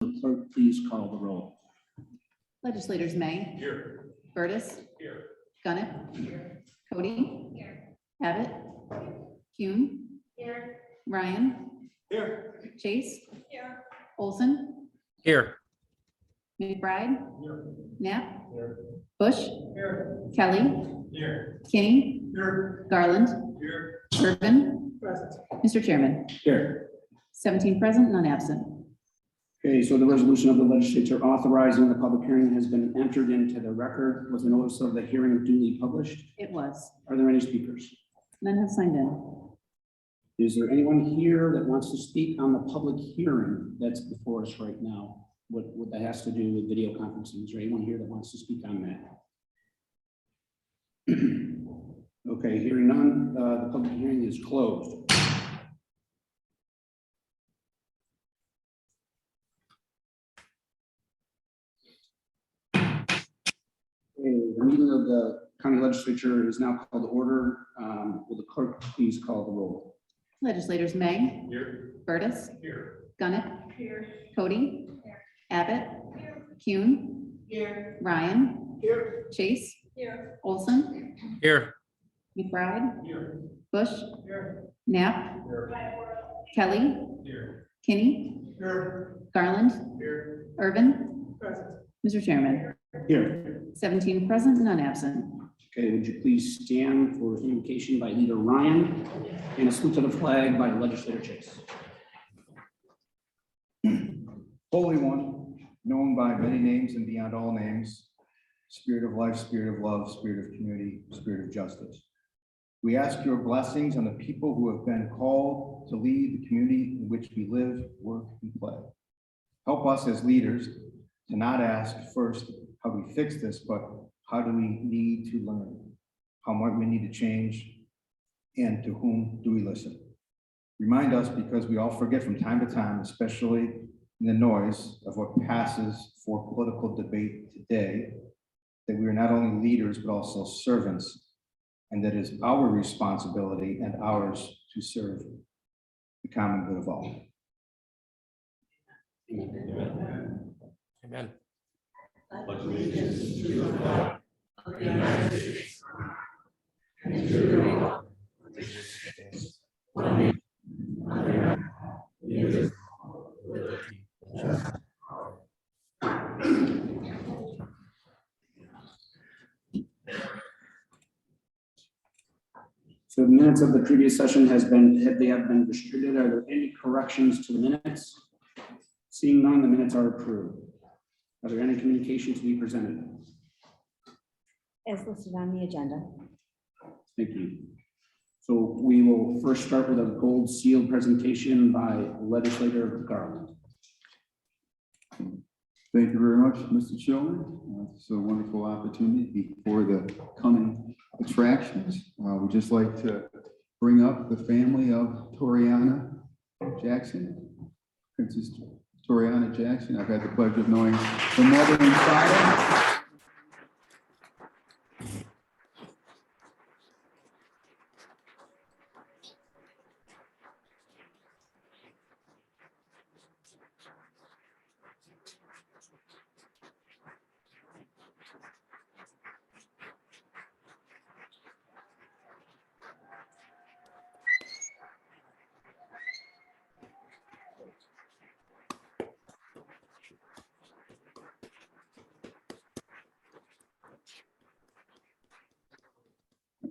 Clerk, please call the roll. Legislators May. Here. Burtis. Here. Gunnett. Cody. Abbott. Kuhn. Ryan. Here. Chase. Olson. Here. McBride. Here. Knapp. Here. Bush. Here. Kelly. Here. Kinney. Here. Garland. Here. Urban. Present. Mr. Chairman, Here. 17 present, none absent. Okay, so the resolution of the legislature authorizing the public hearing has been entered into the record. Was the notice of the hearing duly published? It was. Are there any speakers? None have signed in. Is there anyone here that wants to speak on the public hearing that's before us right now? What that has to do with video conferencing? Is there anyone here that wants to speak on that? Okay, hearing none, the public hearing is closed. The meeting of the county legislature is now called to order. Will the clerk please call the roll? Legislators May. Here. Burtis. Here. Gunnett. Cody. Abbott. Kuhn. Ryan. Here. Chase. Olson. Here. McBride. Here. Bush. Here. Knapp. Here. Kelly. Here. Kinney. Here. Garland. Here. Urban. Present. Mr. Chairman, Here. 17 present, none absent. Okay, would you please stand for invocation by Leader Ryan and a salute to the flag by Legislator Chase. Holy One, known by many names and beyond all names, Spirit of life, Spirit of love, Spirit of community, Spirit of justice. We ask your blessings on the people who have been called to lead the community in which we live, work, and play. Help us as leaders to not ask first how we fix this, but how do we need to learn? How might we need to change? And to whom do we listen? Remind us, because we all forget from time to time, especially in the noise of what passes for political debate today, that we are not only leaders, but also servants, and that it is our responsibility and ours to serve the common good of all. Amen. Amen. So the minutes of the previous session have been distributed. Are there any corrections to the minutes? Seeing none, the minutes are approved. Are there any communications to be presented? As listed on the agenda. Thank you. So we will first start with a gold seal presentation by Legislator Garland. Thank you very much, Mr. Chairman. It's a wonderful opportunity before the coming attractions. We'd just like to bring up the family of Toriana Jackson, Princess Toriana Jackson. I've had the pleasure of knowing her mother and father.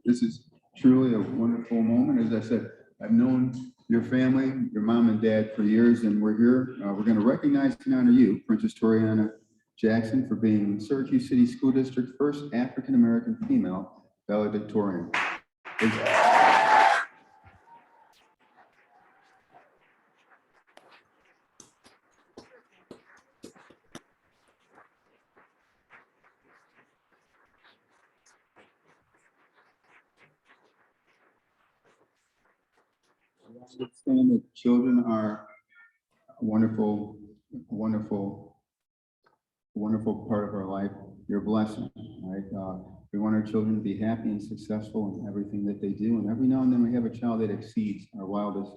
This is truly a wonderful moment. As I said, I've known your family, your mom and dad for years, and we're here. We're going to recognize and honor you, Princess Toriana Jackson, for being Syracuse City School District first African-American female valedictorian. Understand that children are a wonderful part of our life. You're a blessing, right? We want our children to be happy and successful in everything that they do. And every now and then we have a child that exceeds our wildest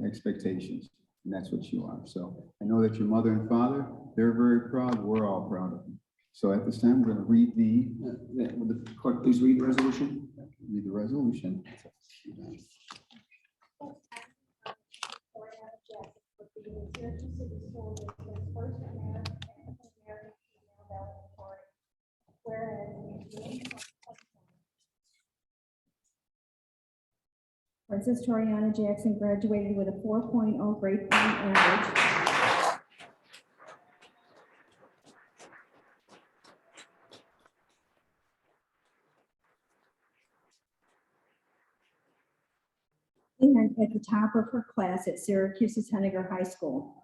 expectations. And that's what you are. So I know that your mother and father, they're very proud. We're all proud of you. So at this time, we're going to read Would the clerk please read the resolution? read the resolution. Princess Toriana Jackson graduated with a 4.0 grade point average. And at the top of her class at Syracuse's Henniger High School.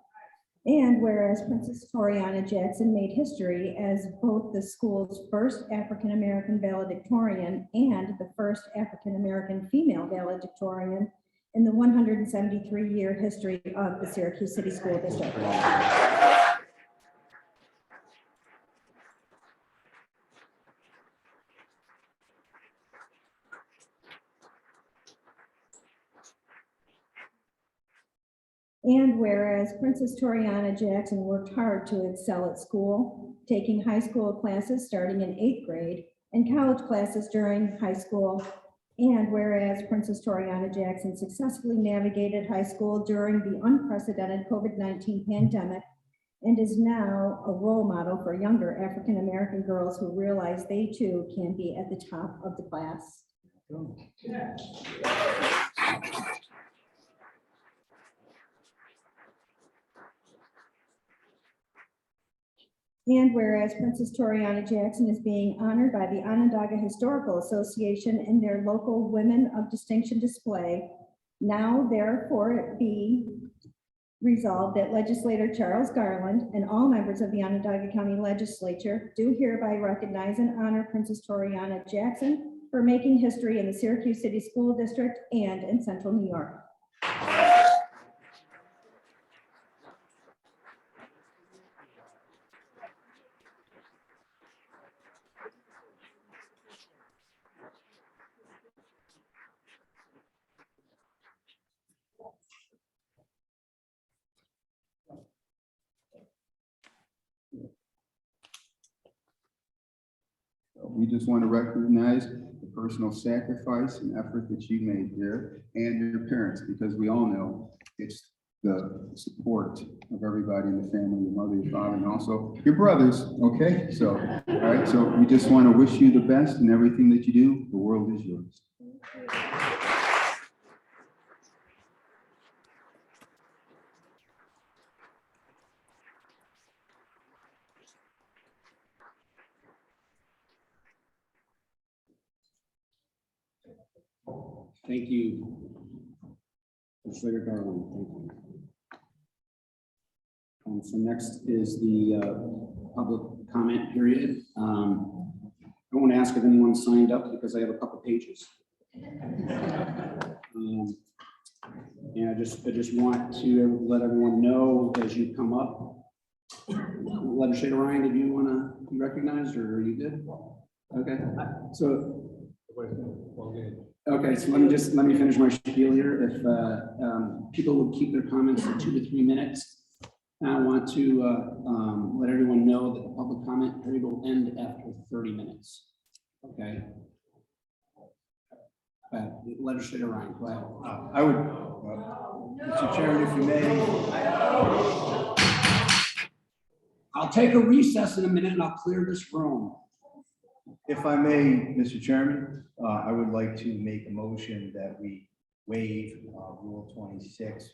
And whereas Princess Toriana Jackson made history as both the school's first African-American valedictorian and the first African-American female valedictorian in the 173-year history of the Syracuse City School District. And whereas Princess Toriana Jackson worked hard to excel at school, taking high school classes starting in 8th grade and college classes during high school. And whereas Princess Toriana Jackson successfully navigated high school during the unprecedented COVID-19 pandemic and is now a role model for younger African-American girls who realize they too can be at the top of the class. And whereas Princess Toriana Jackson is being honored by the Onondaga Historical Association in their local Women of Distinction display, now therefore it be resolved that legislator Charles Garland and all members of the Onondaga County Legislature do hereby recognize and honor Princess Toriana Jackson for making history in the Syracuse City School District and in Central New York. We just want to recognize the personal sacrifice and effort that you made here and your parents, because we all know it's the support of everybody in the family, your mother, your father, and also your brothers. Okay, so, all right, so we just want to wish you the best in everything that you do. The world is yours. Thank you. Legislator Garland, thank you. So next is the public comment period. I want to ask if anyone signed up because I have a couple pages. And I just want to let everyone know as you come up. Legislator Ryan, did you want to be recognized or are you good? Okay, so. Okay, so let me finish my spiel here. If people would keep their comments to 2 to 3 minutes. I want to let everyone know that the public comment period will end after 30 minutes. Okay. Legislator Ryan, go ahead. I would, Mr. Chairman, if you may, I'll take a recess in a minute and I'll clear this room. if I may, Mr. Chairman, I would like to make a motion that we waive Rule 26,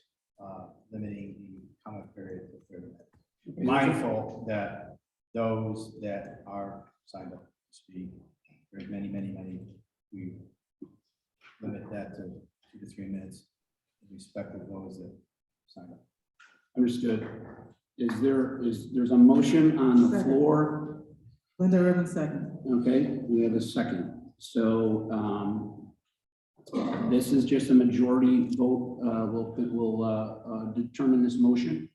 limiting the comment period to 30 minutes. Mindful that those that are signed up to speak, there's many, we limit that to 2 to 3 minutes in respect of those that signed up. Understood. There's a motion on the floor. Linda Urban, second. Okay, we have a second. So this is just a majority vote. We'll determine this motion.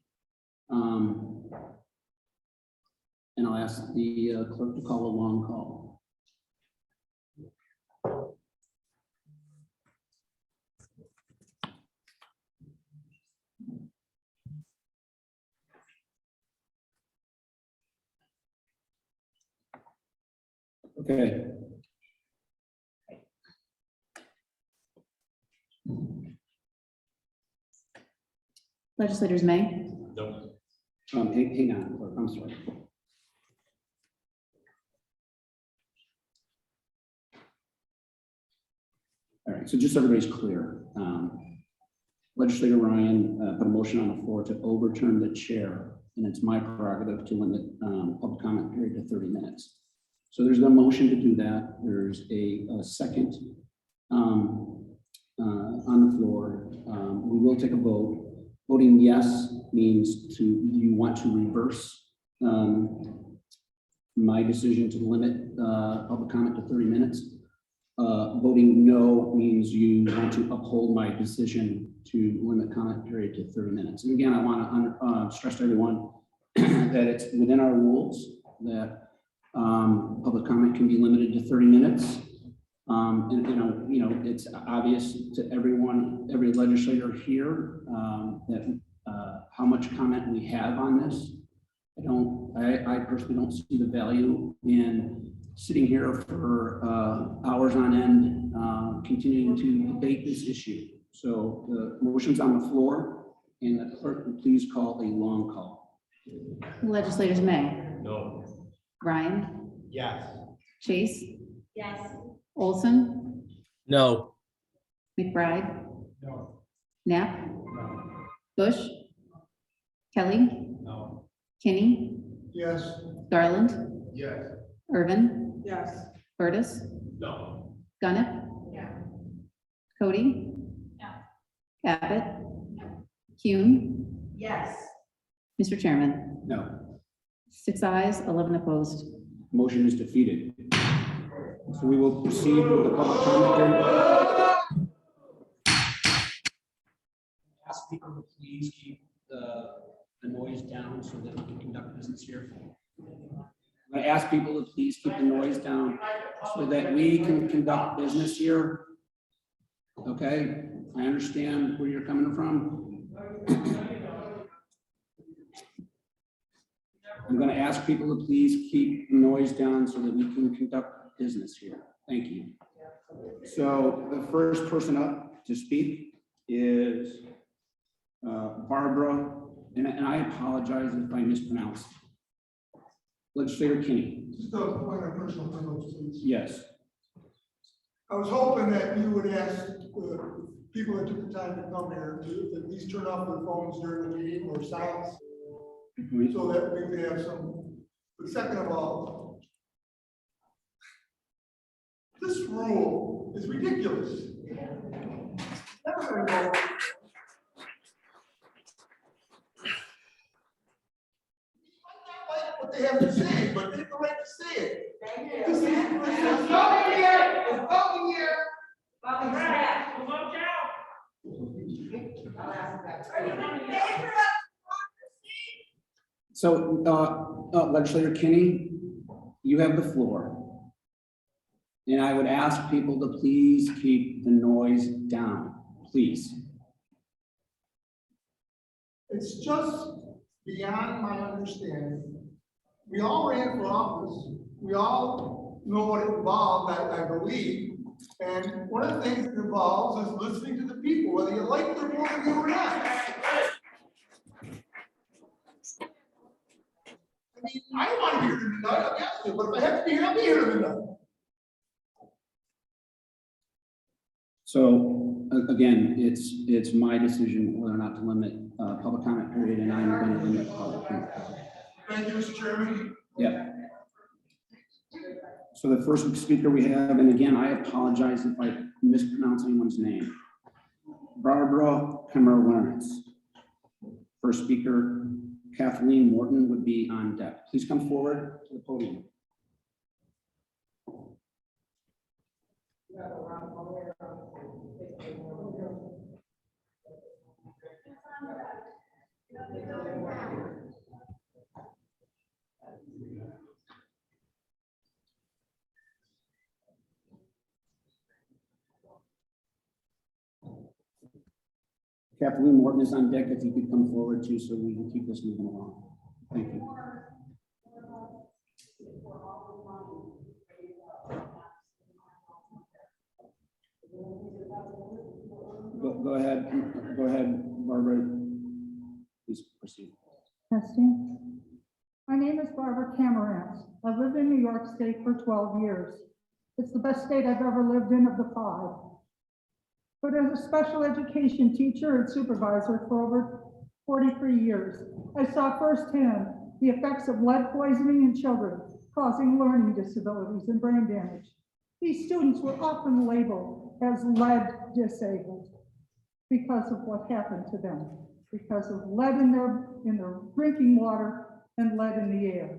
And I'll ask the clerk to call a long call. Okay, Legislators May, No. hang on, clerk, I'm sorry. All right, so just so everybody's clear, Legislator Ryan put a motion on the floor to overturn the chair, and it's my prerogative to limit public comment period to 30 minutes. So there's a motion to do that. There's a second on the floor. We will take a vote. Voting yes means you want to reverse my decision to limit public comment to 30 minutes. Voting no means you want to uphold my decision to limit comment period to 30 minutes. And again, I want to stress to everyone that it's within our rules that public comment can be limited to 30 minutes. And you know, it's obvious to everyone, every legislator here, that how much comment we have on this. I personally don't see the value in sitting here for hours on end, continuing to debate this issue. So the motion's on the floor, and the clerk will please call a long call. Legislators May, No. Ryan, Yes. Chase, Yes. Olson, No. McBride, No. Knapp, No. Bush, Kelly, No. Kinney, Yes. Garland, Yes. Irvin, Yes. Curtis, No. Gunnett, Cody, Abbott, Kuhn, Yes. Mr. Chairman, No, 6 ayes, 11 opposed. motion is defeated. So we will proceed with the public comment period. Ask people to please keep the noise down so that we can conduct business here. I ask people to please keep the noise down so that we can conduct business here. Okay, I understand where you're coming from. I'm going to ask people to please keep the noise down so that we can conduct business here. Thank you. So the first person up to speak is Barbara, and I apologize if I mispronounced. Legislator Kinney. Just a point of personal privilege, please. Yes. I was hoping that you would ask the people that took the time to come here to at least turn off their phones during the meeting or silence so that we could have some. But second of all, this rule is ridiculous. Never gonna go. What they have to say, but they have the right to say it. This is voting here. It's voting here. So, Legislator Kinney, you have the floor. And I would ask people to please keep the noise down, please. It's just beyond my understanding. We all ran for office. We all know what it involved, I believe. And one of the things it involves is listening to the people, whether you like their point of view or not. I mean, I don't want to be here tonight, I'll be honest with you, but if I have to be here, I'll be here tonight. So again, it's my decision whether or not to limit public comment period, and I'm going to limit public comment. Thank you, Mr. Chairman. Yeah. So the first speaker we have, and again, I apologize if I mispronounce anyone's name. Barbara Kemmer-Lawrence. First speaker, Kathleen Morton, would be on deck. Please come forward to the podium. Kathleen Morton is on deck. If you could come forward too, so we can keep this moving along. Thank you. go ahead, Barbara. Please proceed. Testing. My name is Barbara Camerance. I've lived in New York State for 12 years. It's the best state I've ever lived in of the 5. But as a special education teacher and supervisor for over 43 years, I saw firsthand the effects of lead poisoning in children, causing learning disabilities and brain damage. These students were often labeled as lead disabled because of what happened to them, because of lead in their drinking water and lead in the air.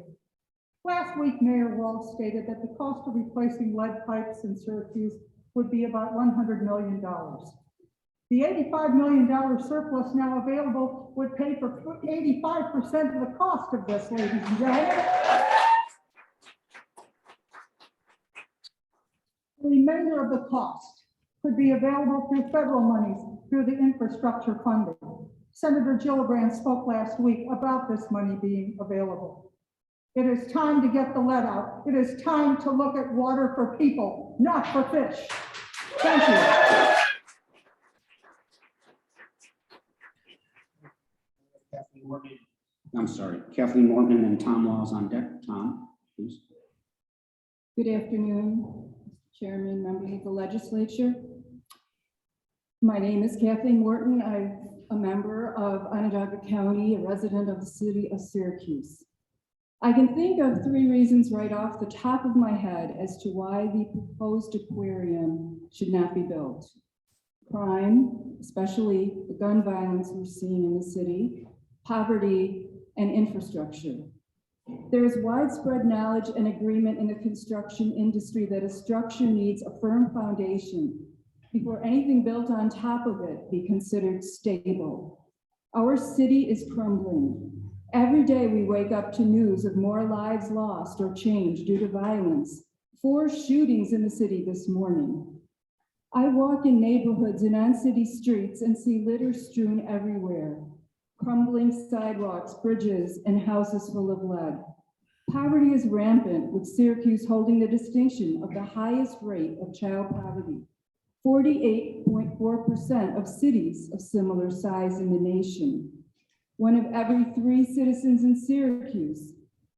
Last week, Mayor Walsh stated that the cost of replacing lead pipes in Syracuse would be about $100 million. The $85 million surplus now available would pay for 85% of the cost of this, ladies and gentlemen. The remainder of the cost could be available through federal monies through the infrastructure funding. Senator Gillibrand spoke last week about this money being available. It is time to get the lead out. It is time to look at water for people, not for fish. Thank you. I'm sorry, Kathleen Morgan and Tom Laws on deck. Tom, please. Good afternoon, Mr. Chairman, members of the legislature. My name is Kathleen Morton. I'm a member of Onondaga County, a resident of the city of Syracuse. I can think of 3 reasons right off the top of my head as to why the proposed aquarium should not be built. Crime, especially the gun violence we're seeing in the city, poverty, and infrastructure. There is widespread knowledge and agreement in the construction industry that a structure needs a firm foundation before anything built on top of it be considered stable. Our city is crumbling. Every day we wake up to news of more lives lost or changed due to violence. 4 shootings in the city this morning. I walk in neighborhoods and on city streets and see litter strewn everywhere. Crumbling sidewalks, bridges, and houses full of lead. Poverty is rampant, with Syracuse holding the distinction of the highest rate of child poverty. 48.4% of cities of similar size in the nation. 1 of every 3 citizens in Syracuse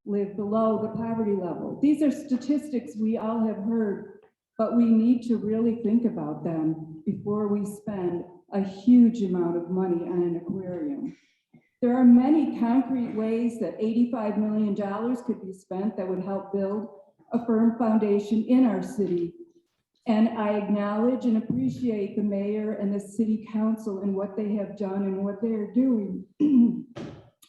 live below the poverty level. These are statistics we all have heard, but we need to really think about them before we spend a huge amount of money on an aquarium. There are many concrete ways that $85 million could be spent that would help build a firm foundation in our city. And I acknowledge and appreciate the mayor and the city council and what they have done and what they are doing,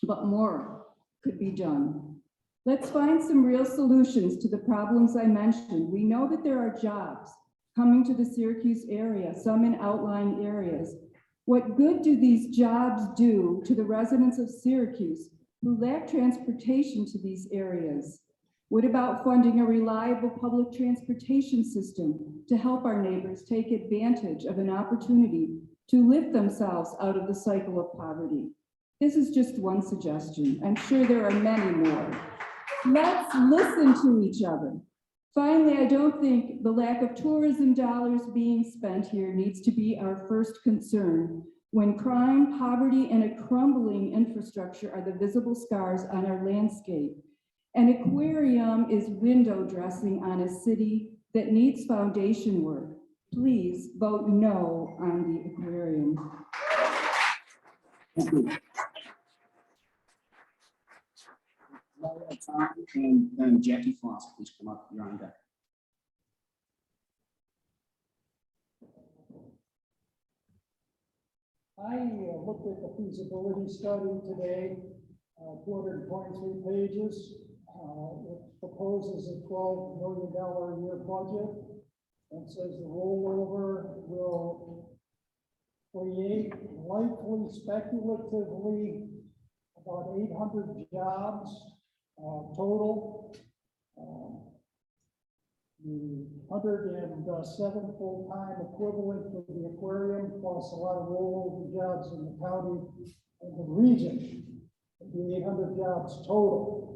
but more could be done. Let's find some real solutions to the problems I mentioned. We know that there are jobs coming to the Syracuse area, some in outlying areas. What good do these jobs do to the residents of Syracuse who lack transportation to these areas? What about funding a reliable public transportation system to help our neighbors take advantage of an opportunity to lift themselves out of the cycle of poverty? This is just one suggestion. I'm sure there are many more. Let's listen to each other. Finally, I don't think the lack of tourism dollars being spent here needs to be our first concern when crime, poverty, and a crumbling infrastructure are the visible scars on our landscape. An aquarium is window dressing on a city that needs foundation work. Please vote no on the aquarium. Thank you. Tom and Jackie Floss, please come up. You're on deck. I looked at the feasibility study today, 223 pages. It proposes a $12 million a year budget and says the rollover will create, likely speculatively, about 800 jobs total. The 107 full-time equivalent for the aquarium, plus a lot of rollover jobs in the county and the region, would be 800 jobs total.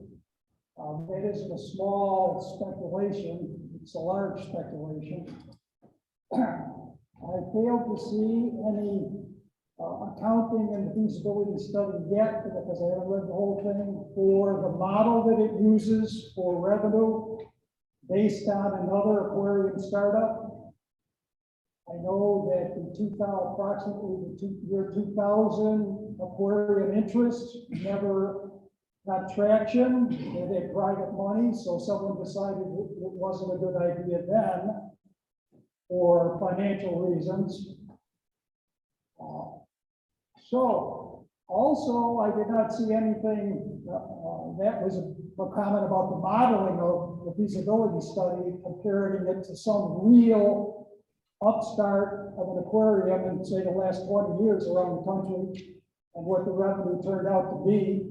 That isn't a small speculation, it's a large speculation. I failed to see any accounting and feasibility study yet, because I haven't read the whole thing, for the model that it uses for revenue based on another aquarium startup. I know that in 2000, approximately the year 2000, aquarium interest never got traction. They had private money, so someone decided it wasn't a good idea then for financial reasons. So also, I did not see anything that was a comment about the modeling of the feasibility study, comparing it to some real upstart of an aquarium in, say, the last 20 years around the country and what the revenue turned out to be.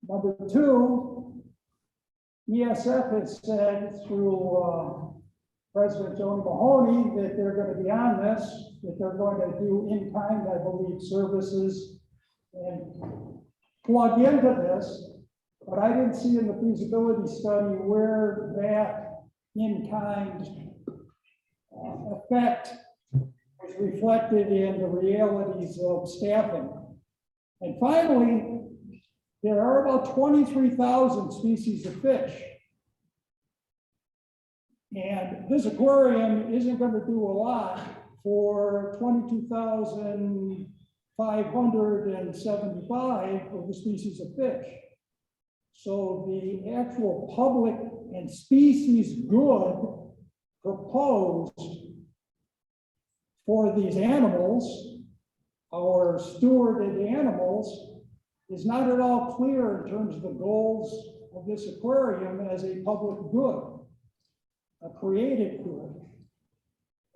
Number two, ESF has said through President Tony Mahoney that they're going to be on this, that they're going to do in-kind, I believe, services and plug into this, but I didn't see in the feasibility study where that in-kind effect was reflected in the realities of staffing. And finally, there are about 23,000 species of fish. And this aquarium isn't going to do a lot for 22,575 of the species of fish. So the actual public and species good proposed for these animals, our stewarded animals, is not at all clear in terms of the goals of this aquarium as a public good, a creative good.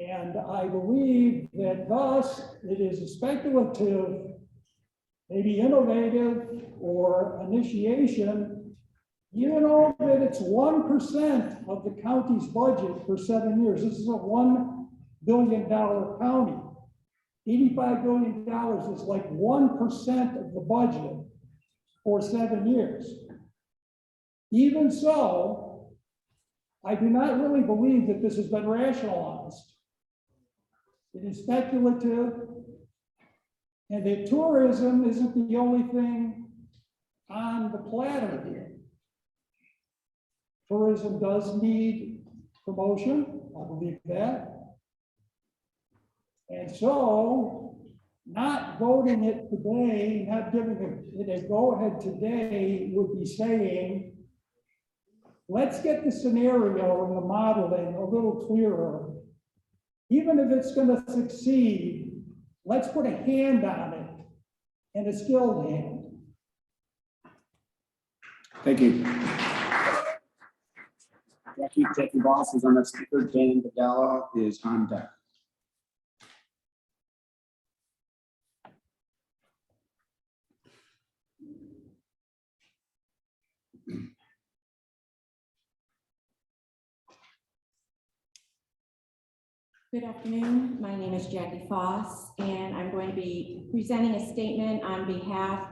And I believe that thus it is a speculative, maybe innovative or initiation, even though that it's 1% of the county's budget for 7 years. This is a $1 billion county. $85 billion is like 1% of the budget for 7 years. Even so, I do not really believe that this has been rationalized. It is speculative, and that tourism isn't the only thing on the platter here. Tourism does need promotion, I believe that. And so, not voting it today, not giving it a go-ahead today would be saying, let's get the scenario and the modeling a little clearer. Even if it's going to succeed, let's put a hand on it, and a skilled hand. Thank you. Jackie Voss is our next speaker. Dan Vidala is on deck. Good afternoon. My name is Jackie Foss, and I'm going to be presenting a statement on behalf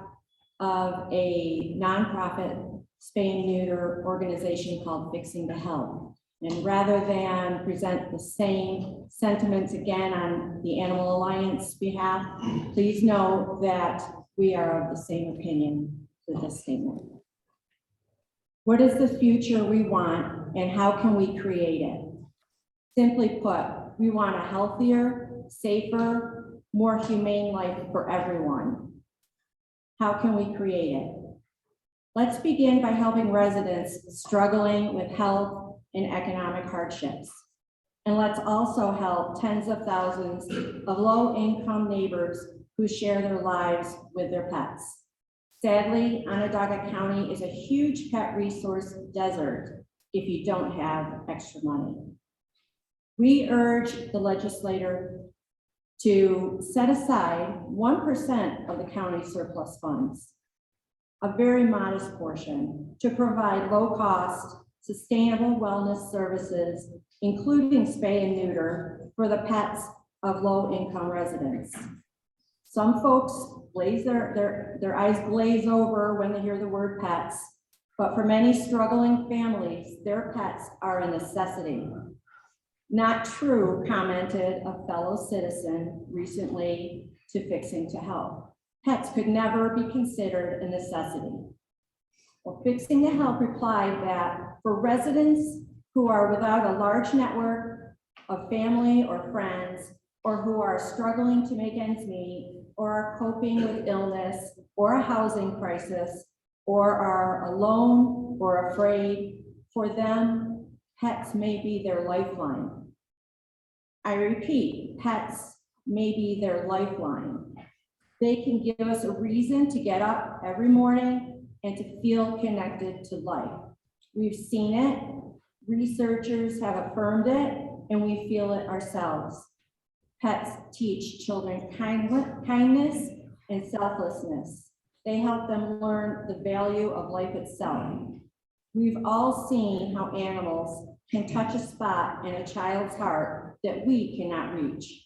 of a nonprofit spay and neuter organization called Fixing the Health. And rather than present the same sentiments again on the Animal Alliance behalf, please know that we are of the same opinion with this statement. What is the future we want, and how can we create it? Simply put, we want a healthier, safer, more humane life for everyone. How can we create it? Let's begin by helping residents struggling with health and economic hardships. And let's also help tens of thousands of low-income neighbors who share their lives with their pets. Sadly, Onondaga County is a huge pet resource desert if you don't have extra money. We urge the legislator to set aside 1% of the county surplus funds, a very modest portion, to provide low-cost, sustainable wellness services, including spay and neuter, for the pets of low-income residents. Some folks their eyes glaze over when they hear the word pets, but for many struggling families, their pets are a necessity. Not true, commented a fellow citizen recently to Fixing to Help. Pets could never be considered a necessity. Well, Fixing to Help replied that for residents who are without a large network of family or friends, or who are struggling to make ends meet, or are coping with illness or a housing crisis, or are alone or afraid, for them, pets may be their lifeline. I repeat, pets may be their lifeline. They can give us a reason to get up every morning and to feel connected to life. We've seen it, researchers have affirmed it, and we feel it ourselves. Pets teach children kindness and selflessness. They help them learn the value of life itself. We've all seen how animals can touch a spot in a child's heart that we cannot reach.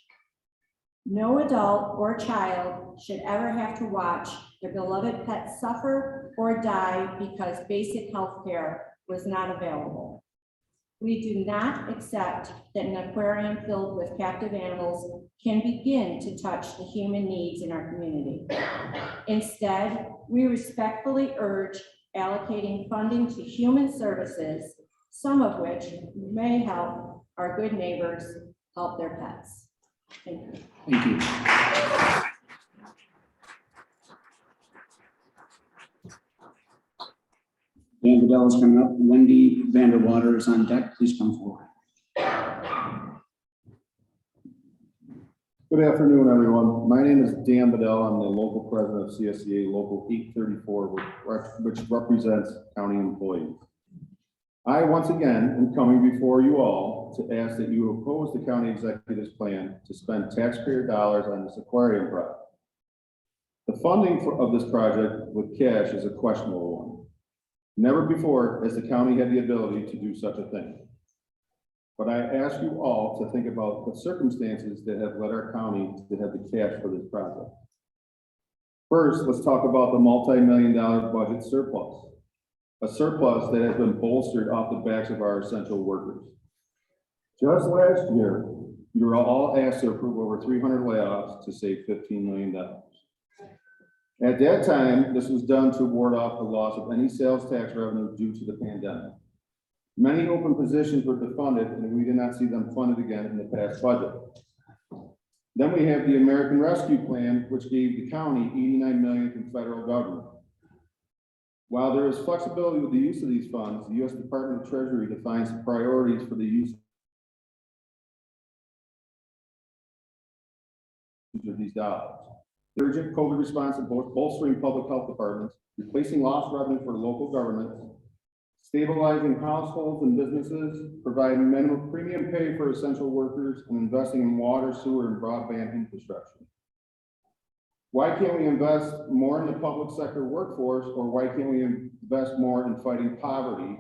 No adult or child should ever have to watch their beloved pet suffer or die because basic health care was not available. We do not accept that an aquarium filled with captive animals can begin to touch the human needs in our community. Instead, we respectfully urge allocating funding to human services, some of which may help our good neighbors help their pets. Thank you. Thank you. Dan Bedell is coming up. Wendy Vanderwater is on deck. Please come forward. Good afternoon, everyone. My name is Dan Bedell. I'm the local president of CSEA Local 834, which represents county employees. I once again am coming before you all to ask that you oppose the county executive's plan to spend taxpayer dollars on this aquarium project. The funding of this project with cash is a questionable one. Never before has the county had the ability to do such a thing. But I ask you all to think about the circumstances that have led our county to have the cash for this project. First, let's talk about the multi-million-dollar budget surplus, a surplus that has been bolstered off the backs of our essential workers. Just last year, you were all asked to approve over 300 layoffs to save $15 million. At that time, this was done to ward off the loss of any sales tax revenue due to the pandemic. Many open positions were defunded, and we did not see them funded again in the past budget. Then we have the American Rescue Plan, which gave the county $89 million from federal government. While there is flexibility with the use of these funds, the U.S. Department of Treasury defines the priorities for the use of these dollars. Urgent COVID response and bolstering public health departments, replacing lost revenue for local governments, stabilizing households and businesses, providing minimum premium pay for essential workers, and investing in water, sewer, and broadband infrastructure. Why can't we invest more in the public sector workforce, or why can't we invest more in fighting poverty,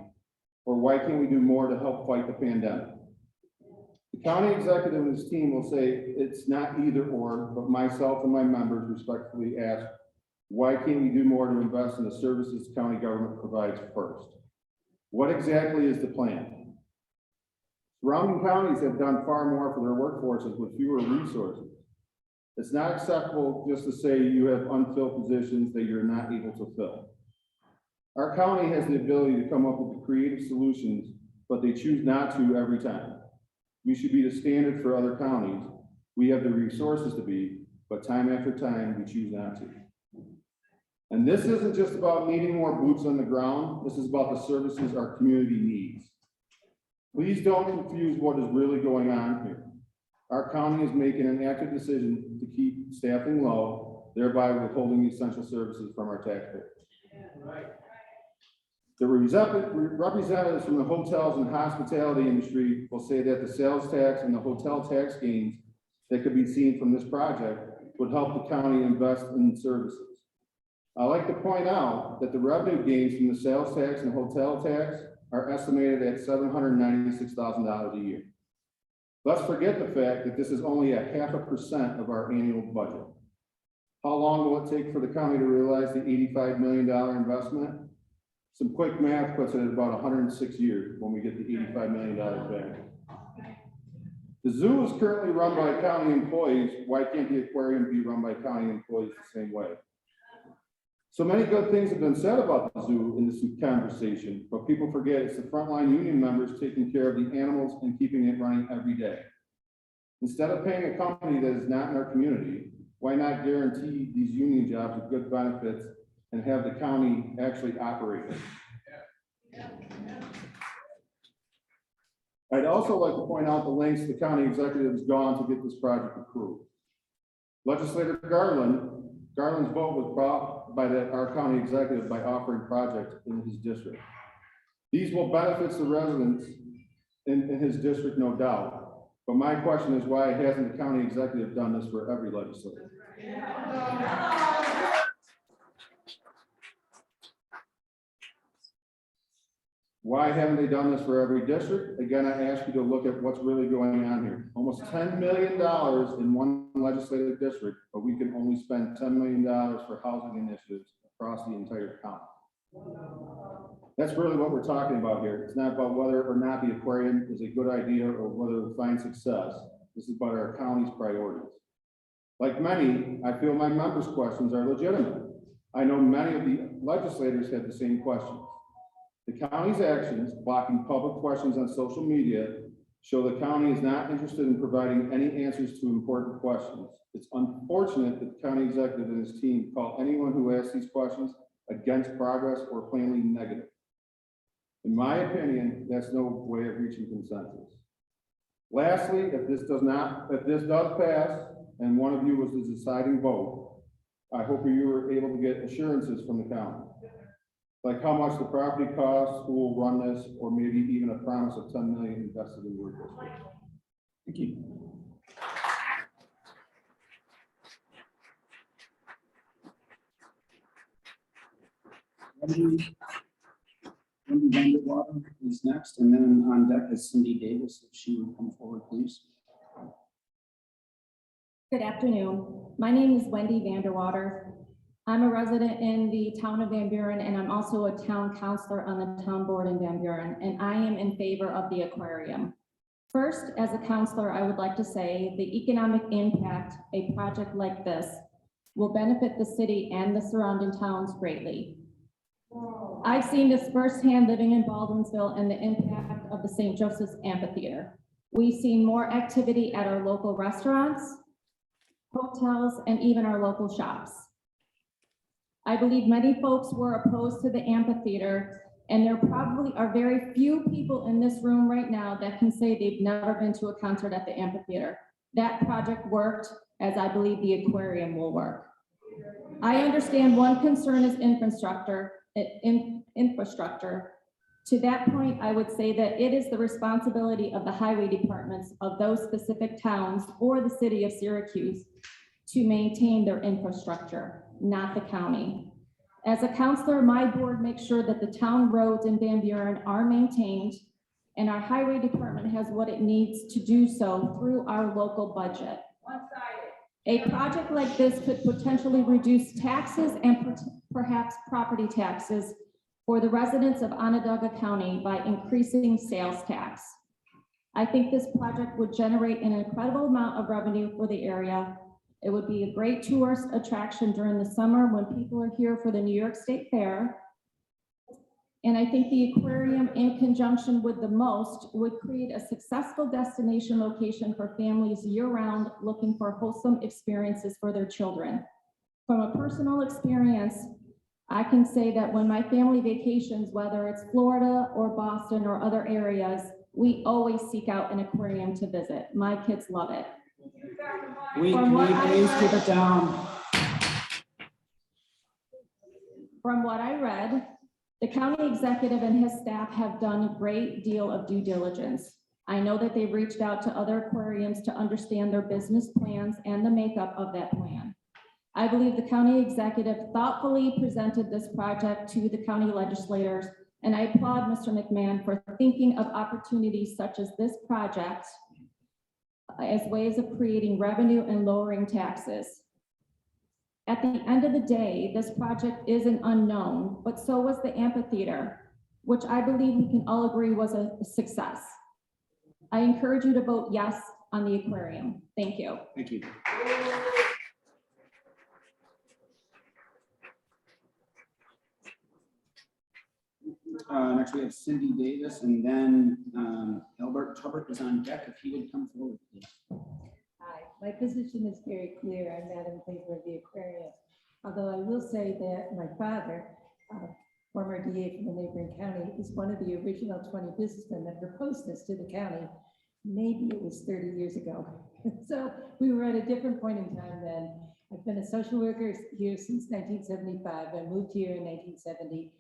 or why can't we do more to help fight the pandemic? The county executive and his team will say it's not either or, but myself and my members respectfully ask, why can't we do more to invest in the services the county government provides first? What exactly is the plan? Surrounding counties have done far more for their workforces with fewer resources. It's not acceptable just to say you have unfilled positions that you're not able to fill. Our county has the ability to come up with the creative solutions, but they choose not to every time. We should be the standard for other counties. We have the resources to be, but time after time, we choose not to. And this isn't just about needing more boots on the ground. This is about the services our community needs. Please don't confuse what is really going on here. Our county is making an active decision to keep staffing low, thereby withholding essential services from our taxpayers. Right. The representatives from the hotels and hospitality industry will say that the sales tax and the hotel tax gains that could be seen from this project would help the county invest in services. I like to point out that the revenue gains from the sales tax and hotel tax are estimated at $796,000 a year. Let's forget the fact that this is only a 0.5% of our annual budget. How long will it take for the county to realize the $85 million investment? Some quick math puts it at about 106 years when we get the $85 million back. The zoo is currently run by county employees. Why can't the aquarium be run by county employees the same way? So many good things have been said about the zoo in this conversation, but people forget it's the frontline union members taking care of the animals and keeping it running every day. Instead of paying a company that is not in our community, why not guarantee these union jobs with good benefits and have the county actually operate it? I'd also like to point out the lengths the county executive has gone to get this project approved. Legislator Garland's vote was brought by our county executive by offering projects in his district. These will benefit the residents in his district, no doubt. But my question is, why hasn't the county executive done this for every legislator? Why haven't they done this for every district? Again, I ask you to look at what's really going on here. Almost $10 million in one legislative district, but we can only spend $10 million for housing initiatives across the entire county. That's really what we're talking about here. It's not about whether or not the aquarium is a good idea or whether we'll find success. This is about our county's priorities. Like many, I feel my members' questions are legitimate. I know many of the legislators had the same questions. The county's actions, blocking public questions on social media, show the county is not interested in providing any answers to important questions. It's unfortunate that the county executive and his team call anyone who asks these questions against progress or plainly negative. In my opinion, that's no way of reaching consensus. Lastly, if this does pass and one of you was the deciding vote, I hope you were able to get assurances from the county. Like how much the property costs, who will run this, or maybe even a promise of $10 million invested in your district. Thank you. Wendy Vanderwater is next, and then on deck is Cindy Davis. If she would come forward, please. Good afternoon. My name is Wendy Vanderwater. I'm a resident in the town of Van Buren, and I'm also a town councilor on the town board in Van Buren, and I am in favor of the aquarium. First, as a councilor, I would like to say the economic impact a project like this will benefit the city and the surrounding towns greatly. I've seen this firsthand living in Baldwinsville and the impact of the St. Joseph's Amphitheater. We've seen more activity at our local restaurants, hotels, and even our local shops. I believe many folks were opposed to the amphitheater, and there probably are very few people in this room right now that can say they've never been to a concert at the amphitheater. That project worked, as I believe the aquarium will work. I understand one concern is infrastructure. To that point, I would say that it is the responsibility of the highway departments of those specific towns or the city of Syracuse to maintain their infrastructure, not the county. As a councilor, my board makes sure that the town roads in Van Buren are maintained, and our highway department has what it needs to do so through our local budget. A project like this could potentially reduce taxes and perhaps property taxes for the residents of Onondaga County by increasing sales tax. I think this project would generate an incredible amount of revenue for the area. It would be a great tourist attraction during the summer when people are here for the New York State Fair. And I think the aquarium, in conjunction with the most, would create a successful destination location for families year-round looking for wholesome experiences for their children. From a personal experience, I can say that when my family vacations, whether it's Florida or Boston or other areas, we always seek out an aquarium to visit. My kids love it. Please keep it down. From what I read, the county executive and his staff have done a great deal of due diligence. I know that they've reached out to other aquariums to understand their business plans and the makeup of that plan. I believe the county executive thoughtfully presented this project to the county legislators, and I applaud Mr. McMahon for thinking of opportunities such as this project as ways of creating revenue and lowering taxes. At the end of the day, this project is an unknown, but so was the amphitheater, which I believe we can all agree was a success. I encourage you to vote yes on the aquarium. Thank you. Thank you. Next, we have Cindy Davis, and then Albert Tubbert is on deck if he would come forward, please. Hi, my position is very clear. I'm not in favor of the aquarium. Although I will say that my father, former DA from a neighboring county, is one of the original 20 businessmen that proposed this to the county. Maybe it was 30 years ago. So we were at a different point in time then. I've been a social worker here since 1975. I moved here in 1970.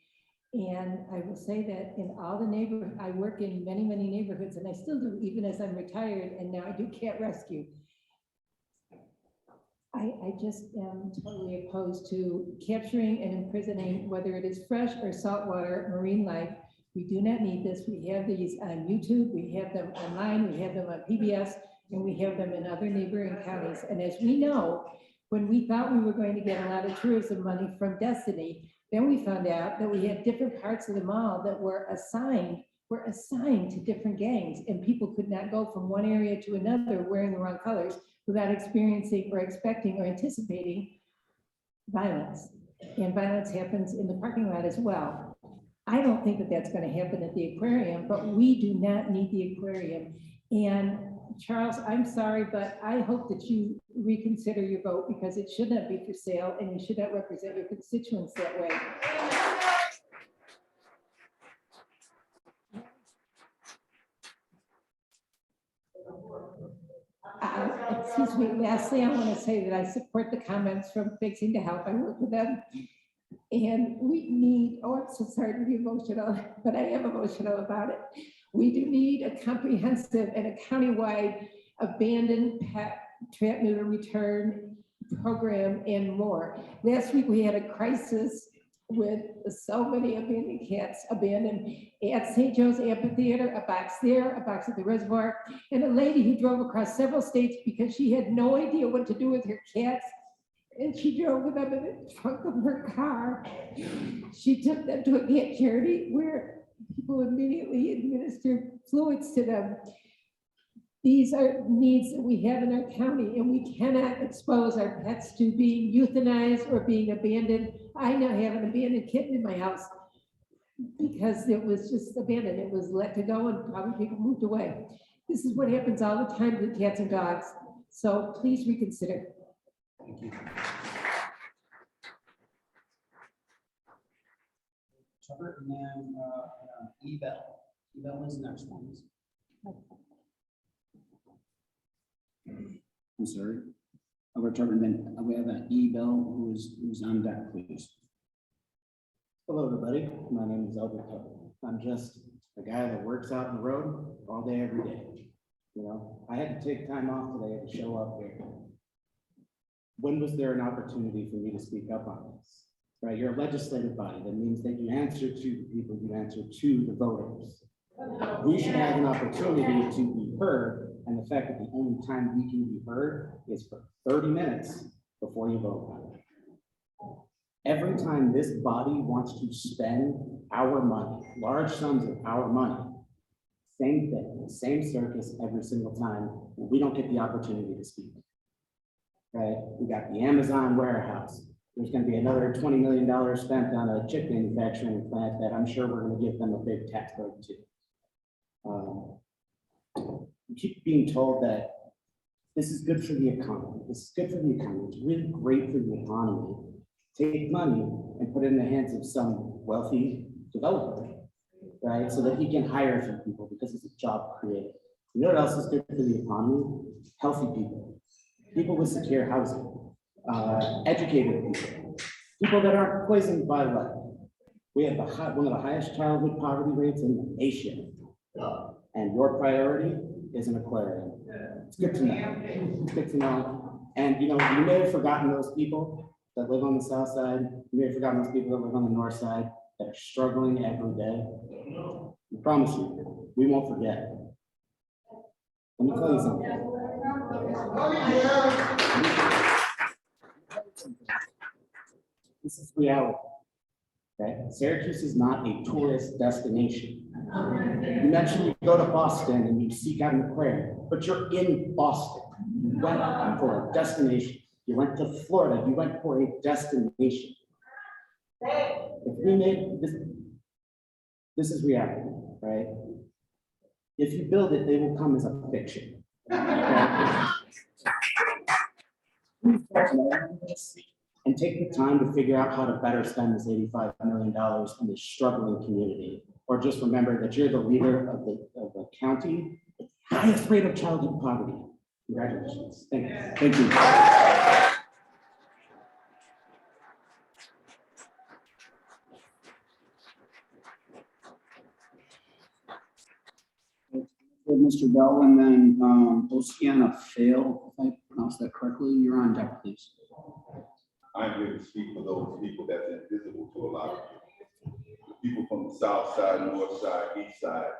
And I will say that in all the neighborhoods, I work in many, many neighborhoods, and I still do, even as I'm retired, and now I do cat rescue. I just am totally opposed to capturing and imprisoning, whether it is fresh or saltwater marine life. We do not need this. We have these on YouTube, we have them online, we have them on PBS, and we have them in other neighboring counties. And as we know, when we thought we were going to get a lot of tourism money from Destiny, then we found out that we had different parts of the mall that were assigned to different gangs, and people could not go from one area to another wearing the wrong colors without experiencing or expecting or anticipating violence. And violence happens in the parking lot as well. I don't think that that's going to happen at the aquarium, but we do not need the aquarium. And Charles, I'm sorry, but I hope that you reconsider your vote, because it should not be for sale and you should not represent your constituents that way. Excuse me, lastly, I want to say that I support the comments from Fixing to Help. I work with them. And we need, oh, I'm so sorry to be emotional, but I am emotional about it. We do need a comprehensive and a countywide abandoned pet trap, neuter, return program and more. Last week, we had a crisis with so many abandoned cats abandoned at St. Joe's Amphitheater, a box there, a box at the reservoir, and a lady who drove across several states because she had no idea what to do with her cats. And she drove with them in the trunk of her car. She took them to a cat charity where people immediately administered fluids to them. These are needs that we have in our county, and we cannot expose our pets to being euthanized or being abandoned. I now have an abandoned kitten in my house because it was just abandoned. It was let to go and probably people moved away. This is what happens all the time with cats and dogs. So please reconsider. Thank you. Tubbert, and then Ebel. Ebel is the next one. I'm sorry. Albert Tubbert, and then we have Ebel who's on deck, please. Hello, everybody. My name is Albert Tubbert. I'm just a guy that works out on the road all day, every day. You know, I had to take time off today to show up here. When was there an opportunity for me to speak up on this? Right, you're a legislative body. That means that you answer to the people, you answer to the voters. We should have an opportunity to be heard, and the fact that the only time we can be heard is for 30 minutes before you vote on it. Every time this body wants to spend our money, large sums of our money, same thing, same circus every single time, and we don't get the opportunity to speak. Right? We got the Amazon warehouse. There's going to be another $20 million spent on a chip manufacturing plant that I'm sure we're going to give them a big tax break to. We keep being told that this is good for the economy. This is good for the economy. It's really great for the economy. Take money and put it in the hands of some wealthy developer, right? So that he can hire a few people because it's a job creator. You know what else is good for the economy? Healthy people. People with secure housing, educated people, people that aren't poisoned by lead. We have one of the highest childhood poverty rates in the nation. And your priority is an aquarium. It's good to know. It's good to know. And you know, you may have forgotten those people that live on the south side. You may have forgotten those people that live on the north side that are struggling every day. I promise you, we won't forget. Let me tell you something. This is reality, right? Syracuse is not a tourist destination. You mentioned you go to Boston and you seek out an aquarium, but you're in Boston. You went for a destination. You went to Florida, you went for a destination. If we made this is reality, right? If you build it, they will come as a fiction. And take the time to figure out how to better spend this $85 million in this struggling community. Or just remember that you're the leader of the county with the highest rate of childhood poverty. Congratulations. Thank you. Thank you. Mr. Bell, and then Oceana Fail, if I pronounced that correctly, you're on deck, please. I'm here to speak for those people that's invisible to a lot of people. The people from the south side, north side, east side,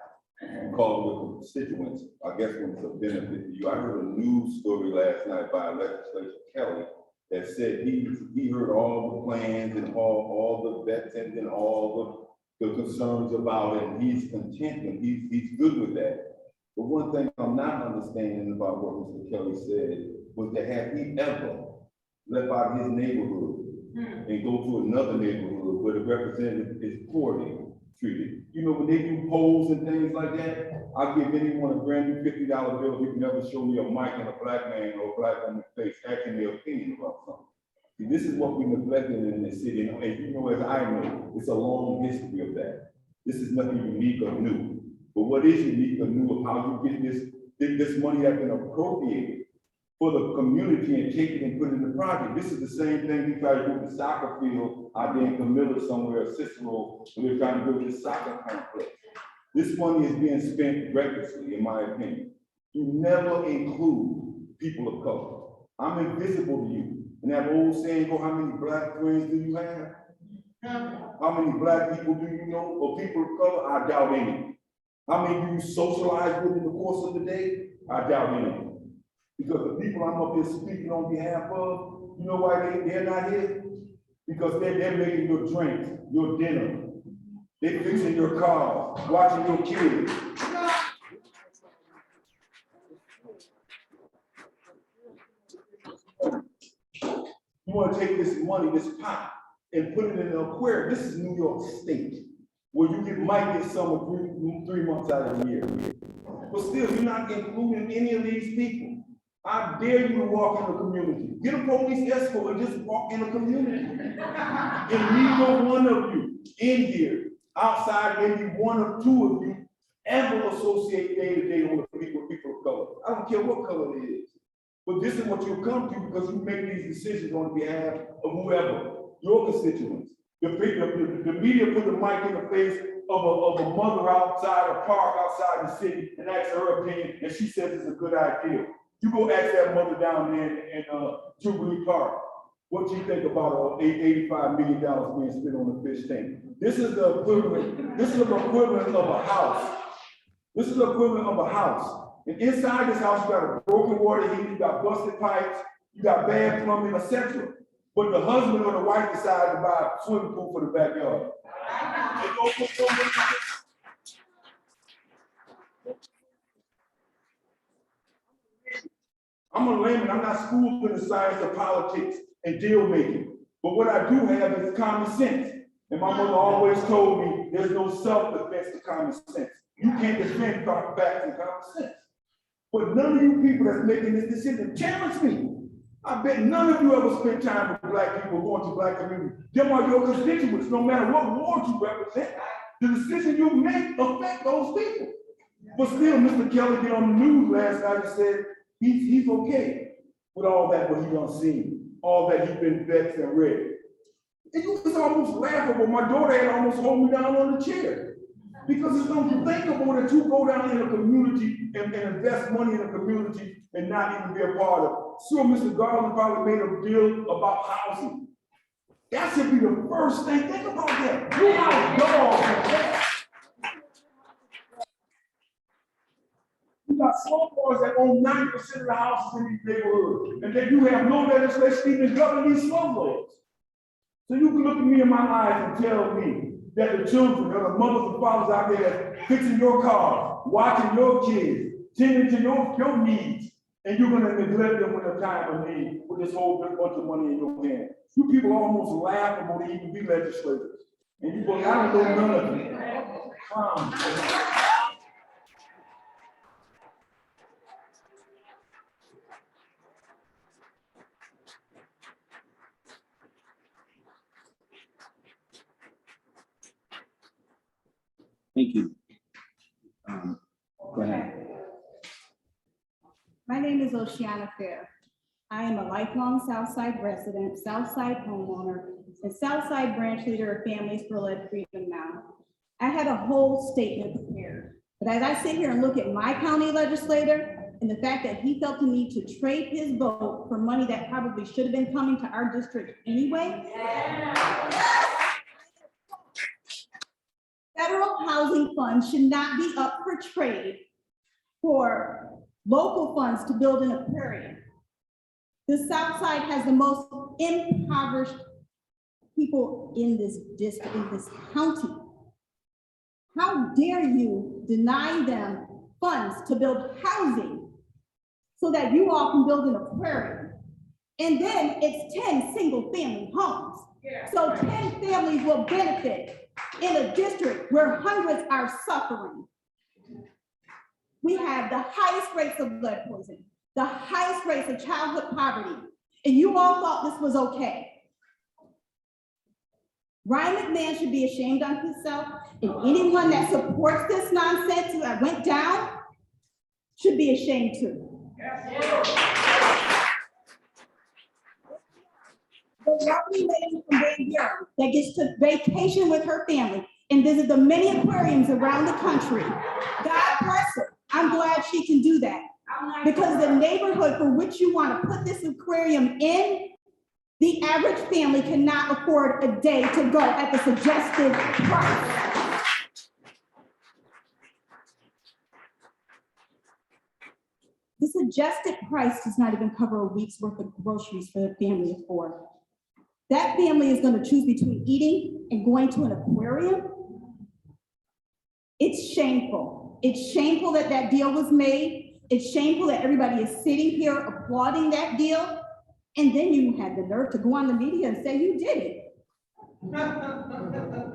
and call them constituents. I guess when it's a benefit to you. I heard a news story last night by Legislator Kelly that said he heard all the plans and all the veterans and all the concerns about it, and he's content and he's good with that. But one thing I'm not understanding about what Mr. Kelly said was that had he ever left out his neighborhood and go to another neighborhood where the representative is poorly treated. You know, when they do polls and things like that, I give anyone a brand new $50 bill if you can never show me a mic and a black man or a black woman's face asking their opinion about something. See, this is what we neglected in this city, and you know, as I know, it's a long history of that. This is nothing unique or new. But what is unique or new of how you get this money that's been appropriated for the community and take it and put it in the project. This is the same thing we try to do with the soccer field out there in Camilla somewhere, Cicero, when they're trying to build this soccer complex. This money is being spent recklessly, in my opinion. You never include people of color. I'm invisible to you. And that old saying, how many black friends do you have? How many black people do you know, or people of color? I doubt any. How many do you socialize with in the course of the day? I doubt any. Because the people I'm up here speaking on behalf of, you know why they're not here? Because they're making your drinks, your dinner. They're fixing your car, watching your kids. You want to take this money, this pot, and put it in an aquarium. This is New York State, where you might get some 3 months out of the year. But still, you're not including any of these people. I dare you to walk in the community. Get a police escort and just walk in the community. And neither one of you in here, outside maybe one or two of you, ever associate day to day with people of color. I don't care what color it is. But this is what you'll come to because you make these decisions on behalf of whoever, your constituents. The media put the mic in the face of a mother outside a park outside the city and asks her opinion, and she says it's a good idea. You go ask that mother down there in Jubilee Park, what you think about $85 million being spent on the fish tank. This is the equivalent, of a house. This is the equivalent of a house. And inside this house, you got a broken water heater, you got busted pipes, you got bad plumbing, etc. But the husband or the wife decided to buy a swimming pool for the backyard. I'm a layman, I'm not schooled in the science of politics and deal making. But what I do have is common sense. And my mother always told me there's no self-defense to common sense. You can't defend facts and common sense. But none of you people that's making this decision challenge me. I bet none of you ever spent time with black people going to black communities. Them are your constituents, no matter what ward you represent. The decision you make affect those people. But still, Mr. Kelly did on the news last night and said he's okay with all that what he done seen, all that he's been vexed and read. It's almost laughable. My daughter had almost hold me down on the chair. Because it's unthinkable that you go down in a community and invest money in a community and not even be a part of it. Sure, Mr. Garland probably made a deal about housing. That should be the first thing. Think about that. You have dogs. You got slum boys that own 90% of the houses in these neighborhoods. And then you have no legislation even governing these slum boys. So you can look at me in my eyes and tell me that the children, or the mothers and fathers out there fixing your car, watching your kids, tending to your needs, and you're gonna neglect them when the time of need with this whole big bunch of money in your hand. You people are almost laughable to even be legislators. And you go, I don't know none of you. Thank you. Go ahead. My name is Oceana Fair. I am a lifelong Southside resident, Southside homeowner, and Southside branch leader of Families for Lead Freedom Now. I had a whole statement prepared, but as I sit here and look at my county legislator and the fact that he felt the need to trade his vote for money that probably should have been coming to our district anyway. Federal housing funds should not be up for trade for local funds to build an aquarium. The South Side has the most impoverished people in this district, in this county. How dare you deny them funds to build housing so that you all can build an aquarium? And then it's 10 single family homes. So 10 families will benefit in a district where hundreds are suffering. We have the highest rates of lead poisoning, the highest rates of childhood poverty, and you all thought this was okay. Ryan McMahon should be ashamed of himself, and anyone that supports this nonsense that went down should be ashamed too. The lovely lady from Van Buren that gets to vacation with her family and visit the many aquariums around the country. God bless her. I'm glad she can do that. Because the neighborhood for which you want to put this aquarium in, the average family cannot afford a day to go at the suggested price. The suggested price does not even cover a week's worth of groceries for the family of four. That family is going to choose between eating and going to an aquarium. It's shameful. It's shameful that that deal was made. It's shameful that everybody is sitting here applauding that deal. And then you had the nerve to go on the media and say you did it.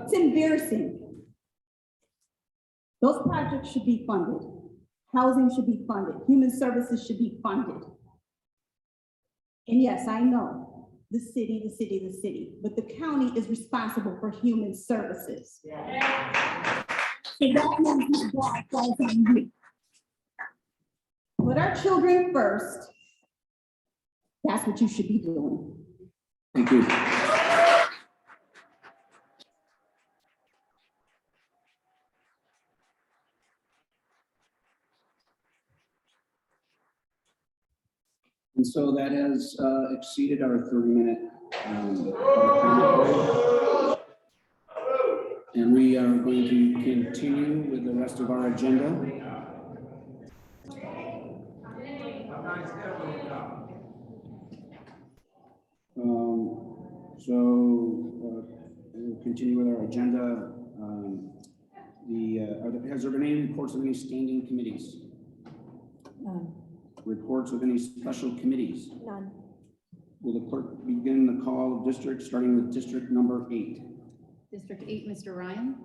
It's embarrassing. Those projects should be funded. Housing should be funded. Human services should be funded. And yes, I know the city, but the county is responsible for human services. So that means that falls on you. Put our children first. That's what you should be doing. Thank you. And so that has exceeded our 30-minute. And we are going to continue with the rest of our agenda. We'll continue with our agenda. Has there been any reports of any standing committees? None. Reports of any special committees? None. Will the clerk begin the call of districts, starting with district number 8? District 8, Mr. Ryan.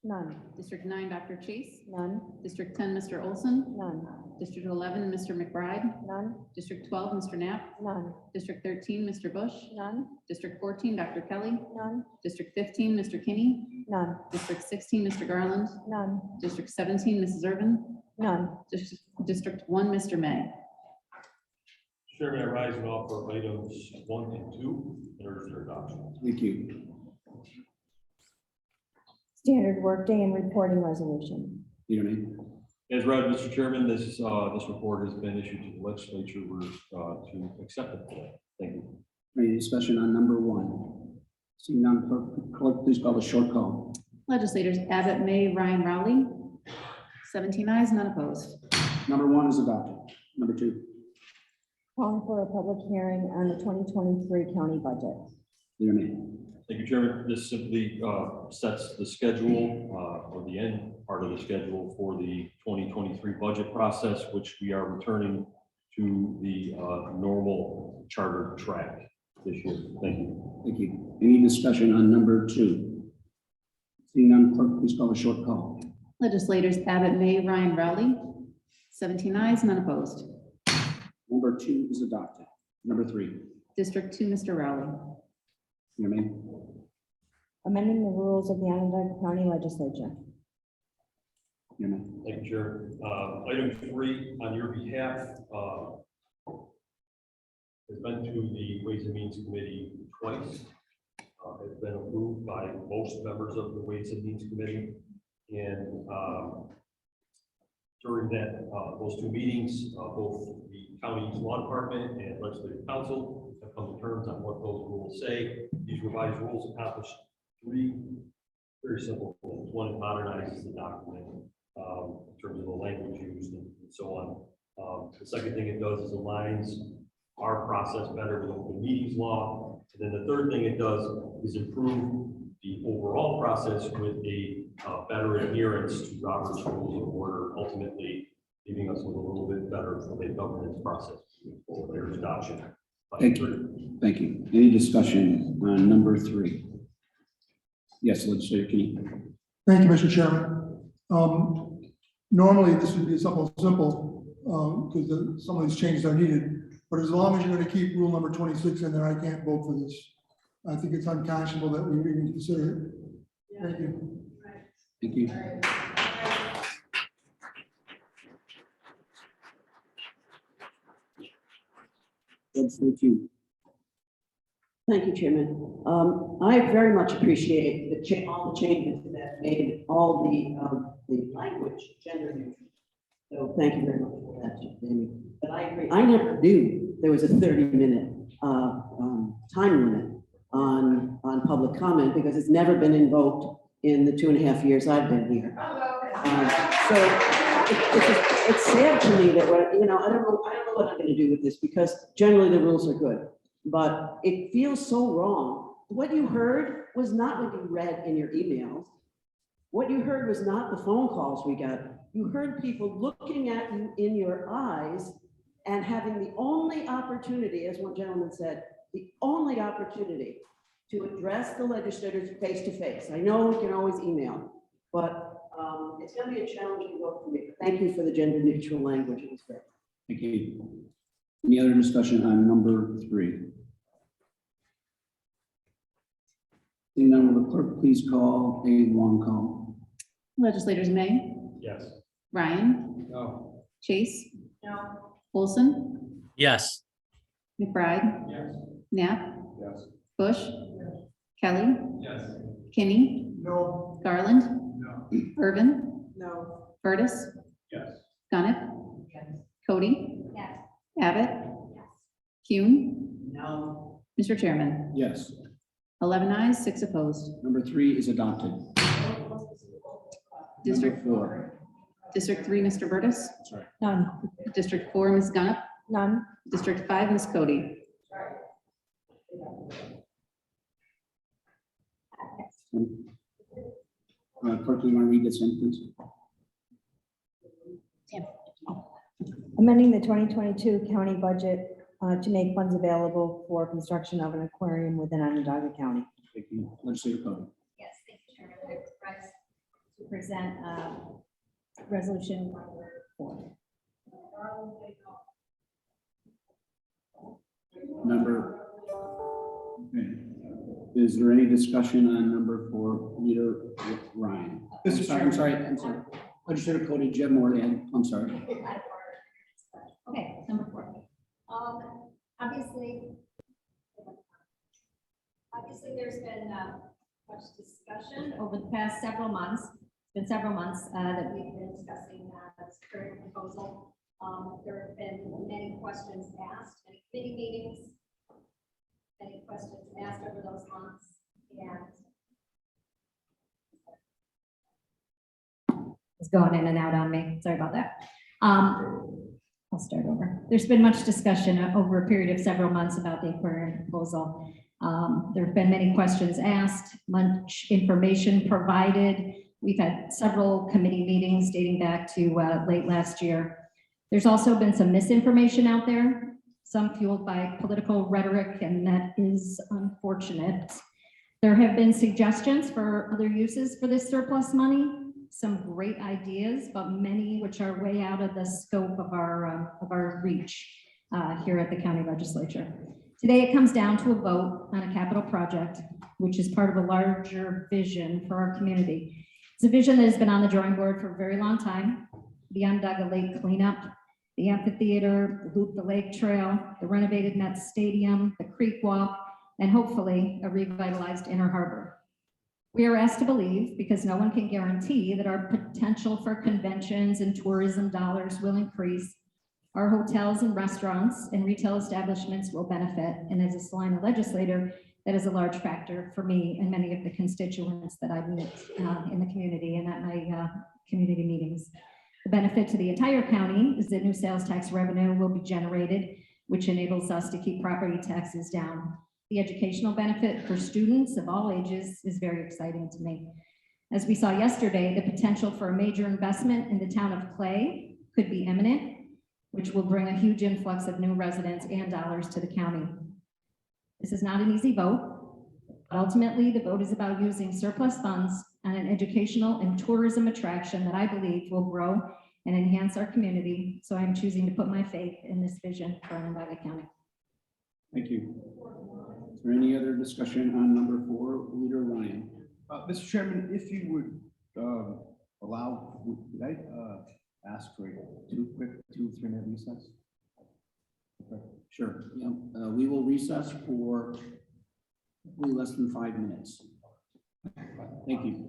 None. District 9, Dr. Chase. None. District 10, Mr. Olson. None. District 11, Mr. McBride. None. District 12, Mr. Knapp. None. District 13, Mr. Bush. None. District 14, Dr. Kelly. None. District 15, Mr. Kinney. None. District 16, Mr. Garland. None. District 17, Mrs. Irvin. None. District 1, Mr. May. Chairman, I rise and offer items 1 and 2 and urge their adoption. Thank you. Standard workday and reporting resolution. Your name? As read, Mr. Chairman, this report has been issued to the legislature. We're to accept it today. Thank you. Any discussion on number 1? Seeing none, clerk, please call the short call. Legislators Abbott, May, Ryan, Rowley. 17 ayes, none opposed. Number 1 is adopted. Number 2. Calling for a public hearing on the 2023 county budget. Your name? Thank you, Chairman. This simply sets the schedule or the end part of the schedule for the 2023 budget process, which we are returning to the normal charter track this year. Thank you. Thank you. Any discussion on number 2? Seeing none, clerk, please call a short call. Legislators Abbott, May, Ryan, Rowley. 17 ayes, none opposed. Number 2 is adopted. Number 3, District 2, Mr. Rowley. Your name. Amending the rules of the Onondaga County Legislature. Your name. Thank you, Chair. Item 3 on your behalf has been to the Ways and Means Committee twice. Has been approved by most members of the Ways and Means Committee. And during those 2 meetings, both the county's law department and legislative council have come to terms on what those rules say. These revised rules accomplish 3 very simple things. One, it modernizes the document in terms of the language used and so on. The second thing it does is aligns our process better with open meetings law. And then the third thing it does is improve the overall process with a better adherence to Robert's Rules of Order, ultimately leaving us with a little bit better of a governance process for their adoption. Thank you. Thank you. Any discussion on number 3? Yes, Legislator Key. Thank you, Mr. Chairman. Normally, this would be simple, because some of these changes are needed. But as long as you're going to keep rule number 26 in there, I can't vote for this. I think it's unconscionable that we even consider it. Thank you. Thank you. Judge 14. Thank you, Chairman. I very much appreciate all the changes that made all the language gender neutral. So thank you very much for that, Jamie. But I agree. I never knew there was a 30-minute time limit on public comment because it's never been invoked in the 2.5 years I've been here. So it's sad to me that I don't know what I'm going to do with this because generally the rules are good. But it feels so wrong. What you heard was not what you read in your emails. What you heard was not the phone calls we got. You heard people looking at you in your eyes and having the only opportunity, as one gentleman said, the only opportunity to address the legislators face to face. I know we can always email, but it's going to be a challenging work for me. Thank you for the gender neutral language. It was great. Thank you. Any other discussion on number 3? Seeing none, will the clerk please call a long call? Legislators May, Yes. Ryan, No. Chase, No. Olson, Yes. McBride, Yes. Knapp, Yes. Bush, Kelly, Yes. Kinney, No. Garland, No. Irvin, No. Burtis, Yes. Gunnett, Yes. Cody, Yes. Abbott, Yes. Kuhn, No. Mr. Chairman. Yes. 11 ayes, 6 opposed. Number 3 is adopted. District Number 4. District 3, Mr. Burtis. Sorry. None. District 4, Ms. Gunnett. None. District 5, Ms. Cody. Clerk, do you want to read this in, please? Amending the 2022 county budget to make funds available for construction of an aquarium within Onondaga County. Thank you. Legislator Cody. Yes, thank you, Chairman. I express to present resolution 4. Number. Okay. Is there any discussion on number 4, Leader Ryan? I'm sorry. Legislator Cody, do you have more to add? I'm sorry. Okay, number 4. Obviously, there's been much discussion over the past several months. It's been several months that we've been discussing this current proposal. There have been many questions asked, many committee meetings, many questions asked over those months, and it's going in and out on me. Sorry about that. I'll start over. There's been much discussion over a period of several months about the aquarium proposal. There have been many questions asked, much information provided. We've had several committee meetings dating back to late last year. There's also been some misinformation out there, some fueled by political rhetoric, and that is unfortunate. There have been suggestions for other uses for this surplus money, some great ideas, but many which are way out of the scope of our reach here at the county legislature. Today, it comes down to a vote on a capital project, which is part of a larger vision for our community. It's a vision that has been on the drawing board for a very long time. The Onondaga Lake cleanup, the amphitheater, the Loop the Lake Trail, the renovated Mets Stadium, the Creek Walk, and hopefully a revitalized Inner Harbor. We are asked to believe, because no one can guarantee, that our potential for conventions and tourism dollars will increase. Our hotels and restaurants and retail establishments will benefit. And as a Salina legislator, that is a large factor for me and many of the constituents that I meet in the community and at my community meetings. The benefit to the entire county is that new sales tax revenue will be generated, which enables us to keep property taxes down. The educational benefit for students of all ages is very exciting to me. As we saw yesterday, the potential for a major investment in the town of Clay could be imminent, which will bring a huge influx of new residents and dollars to the county. This is not an easy vote, but ultimately the vote is about using surplus funds on an educational and tourism attraction that I believe will grow and enhance our community. So I'm choosing to put my faith in this vision for Onondaga County. Thank you. Is there any other discussion on number 4, Leader Ryan? Mr. Chairman, if you would allow, would I ask for a 2-3-minute recess? Okay. Sure. Yeah, we will recess for probably less than 5 minutes. Thank you.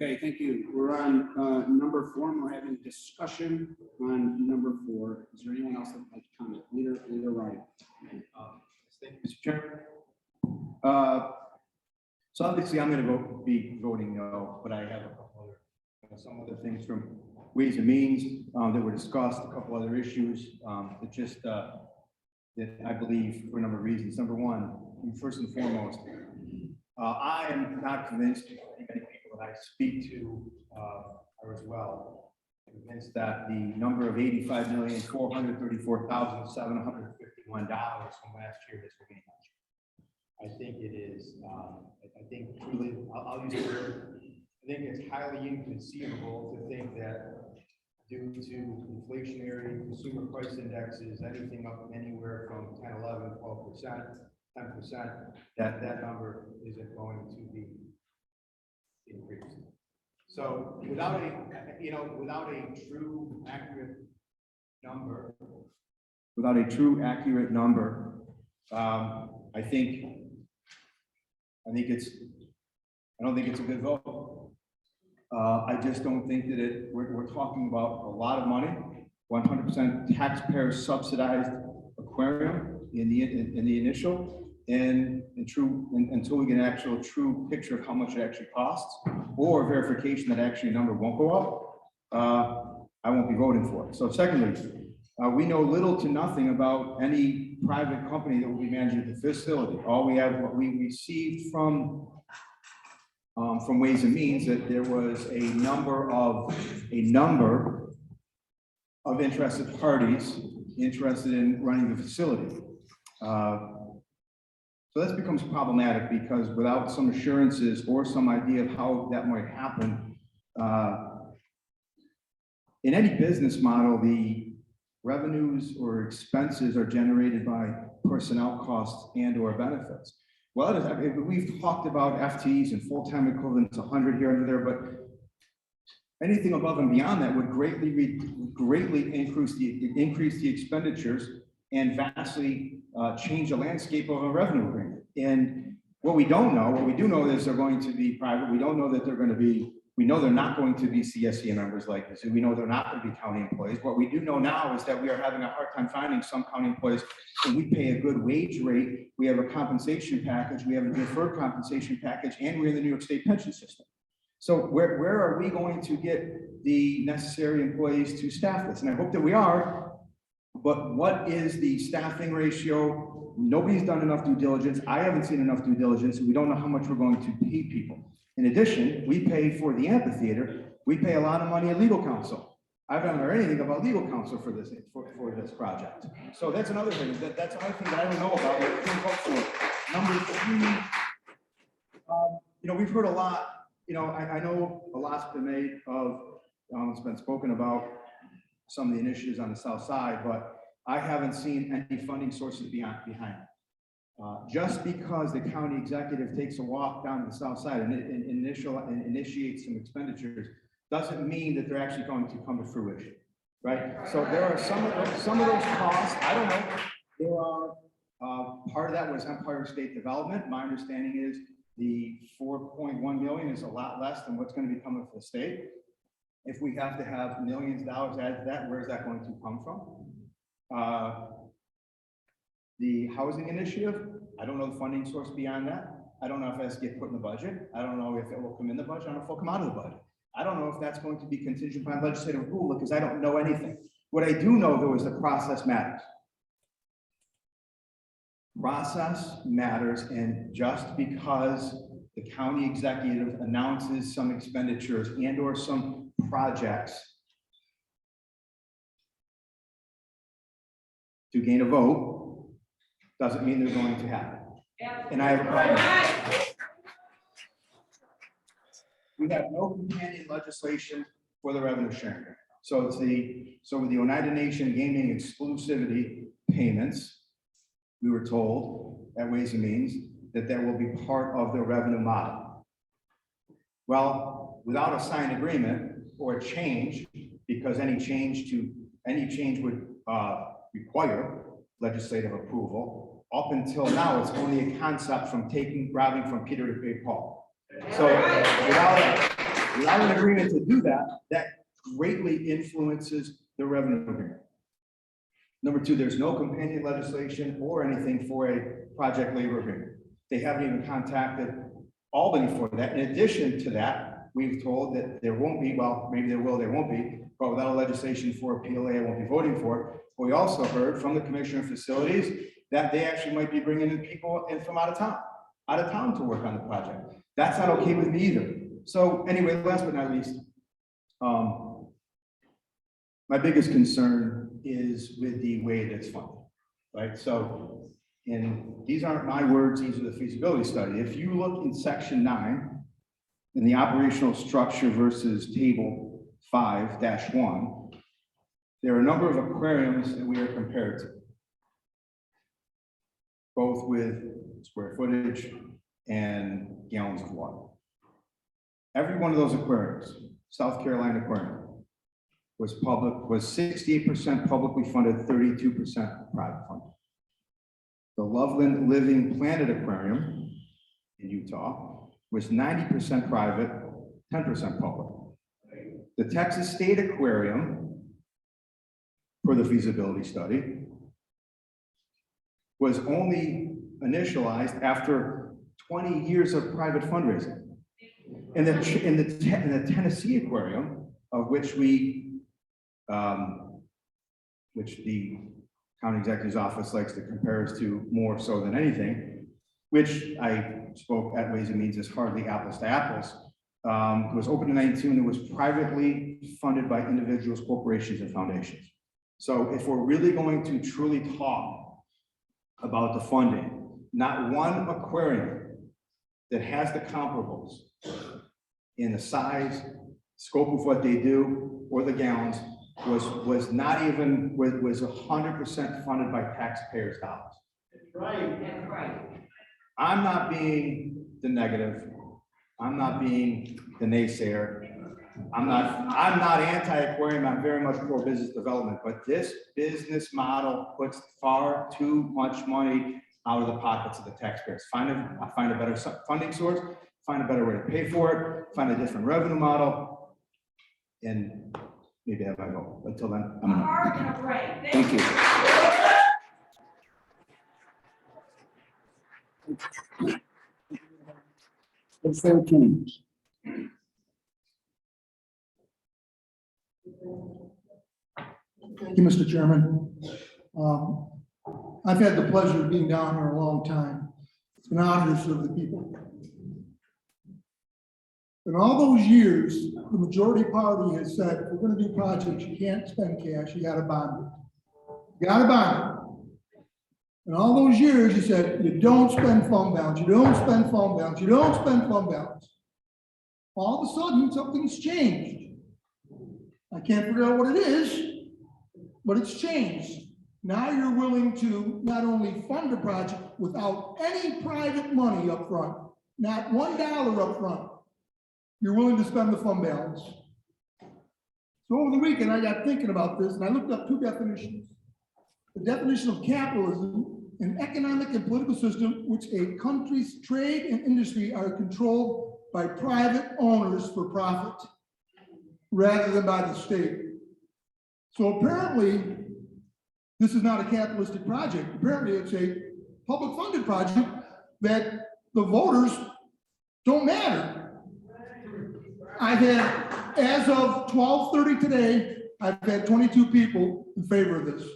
Okay, thank you. We're on number 4, and we're having discussion on number 4. Is there anyone else that would like to comment? Leader Ryan. Thank you, Mr. Chairman. So obviously I'm going to be voting no, but I have a couple other, some other things from Ways and Means that were discussed, a couple other issues that I believe for a number of reasons. Number one, first and foremost, I am not convinced, many people that I speak to are as well, convinced that the number of $85,434,751 from last year is going to I think it is, I think truly, I'll use the word, I think it's highly inconceivable to think that due to inflationary consumer price indexes, anything up anywhere from 10, 11, 12%, 10%, that number isn't going to be increased. So without a true accurate number, I don't think it's a good vote. I just don't think that we're talking about a lot of money, 100% taxpayer subsidized aquarium in the initial, and until we get an actual true picture of how much it actually costs, or verification that actually a number won't go up, I won't be voting for it. So secondly, we know little to nothing about any private company that will be managing the facility. All we have, what we received from Ways and Means, that there was a number of interested parties interested in running the facility. So this becomes problematic because without some assurances or some idea of how that might happen, in any business model, the revenues or expenses are generated by personnel costs and or benefits. Well, we've talked about FTEs and full-time equivalents, 100 here and there, but anything above and beyond that would greatly increase the expenditures and vastly change the landscape of a revenue agreement. And what we do know is they're going to be private. We don't know that they're going to be We know they're not going to be CSEA members like this. We know they're not going to be county employees. What we do know now is that we are having a hard time finding some county employees, and we pay a good wage rate. We have a compensation package, we have a deferred compensation package, and we're in the New York State pension system. So where are we going to get the necessary employees to staff this? And I hope that we are, but what is the staffing ratio? Nobody's done enough due diligence. I haven't seen enough due diligence, and we don't know how much we're going to pay people. In addition, we pay for the amphitheater. We pay a lot of money at legal counsel. I haven't heard anything about legal counsel for this project. So that's another thing. That's another thing that I don't know about. Number three, we've heard a lot. I know a lot's been made of. It's been spoken about some of the initiatives on the south side, but I haven't seen any funding sources behind it. Just because the county executive takes a walk down to the south side and initiates some expenditures doesn't mean that they're actually going to come to fruition, right? So there are some of those costs. I don't know. There are part of that was Empire State Development. My understanding is the 4.1 million is a lot less than what's going to be coming from the state. If we have to have millions of dollars added to that, where's that going to come from? The housing initiative, I don't know the funding source beyond that. I don't know if it has to get put in the budget. I don't know if it will come in the budget. I don't know if it will come out of the budget. I don't know if that's going to be contingent upon legislative approval because I don't know anything. What I do know though is the process matters. Process matters, and just because the county executive announces some expenditures and or some projects to gain a vote doesn't mean they're going to happen. And I have a problem. We have no companion legislation for the revenue sharing. So with the United Nations Gaming exclusivity payments, we were told at Ways and Means that will be part of the revenue model. Well, without a signed agreement or a change, because any change would require legislative approval. Up until now, it's only a concept from robbing from Peter to pay Paul. So without an agreement to do that, that greatly influences the revenue agreement. Number two, there's no companion legislation or anything for a project labor agreement. They haven't even contacted Albany for that. In addition to that, we've told that there won't be, well, maybe there will, there won't be, but without a legislation for a PLA, I won't be voting for it. But we also heard from the Commissioner of Facilities that they actually might be bringing in people from out of town to work on the project. That's not okay with me either. So anyway, last but not least, my biggest concern is with the way that's funded, right? So, and these aren't my words, these are the feasibility study. If you look in section 9, in the operational structure versus table 5-1, there are a number of aquariums that we are compared to, both with square footage and gallons of water. Every one of those aquariums, South Carolina Aquarium, was 68% publicly funded, 32% private funded. The Loveland Living Planet Aquarium in Utah was 90% private, 10% public. The Texas State Aquarium, for the feasibility study, was only initialized after 20 years of private fundraising. In the Tennessee Aquarium, of which which the county executive's office likes to compare us to more so than anything, which I spoke at Ways and Means is hardly apples to apples. It was open in 1992 and it was privately funded by individuals, corporations, and foundations. So if we're really going to truly talk about the funding, not one aquarium that has the comparables in the size, scope of what they do, or the gallons was not even, was 100% funded by taxpayers' dollars. That's right. That's right. I'm not being the negative. I'm not being the naysayer. I'm not anti-aquarium. I'm very much pro-business development, but this business model puts far too much money out of the pockets of the taxpayers. Find a better funding source. find a better way to pay for it, find a different revenue model, and maybe have my goal. Until then, I'm gonna. Thank you. Thank you, Mr. Chairman. I've had the pleasure of being down here a long time. It's an honor to serve the people. In all those years, the majority party has said, if we're gonna do projects, you can't spend cash, you gotta bond it. You gotta bond it. In all those years, you said, you don't spend fund balance, you don't spend fund balance, you don't spend fund balance. All of a sudden, something's changed. I can't figure out what it is, but it's changed. Now you're willing to not only fund a project without any private money up front, not $1 up front. You're willing to spend the fund balance. So over the weekend, I got thinking about this and I looked up two definitions. The definition of capitalism, an economic and political system which a country's trade and industry are controlled by private owners for profit rather than by the state. So apparently, this is not a capitalistic project. Apparently, it's a public funded project that the voters don't matter. I've had, as of 12:30 today, I've had 22 people in favor of this.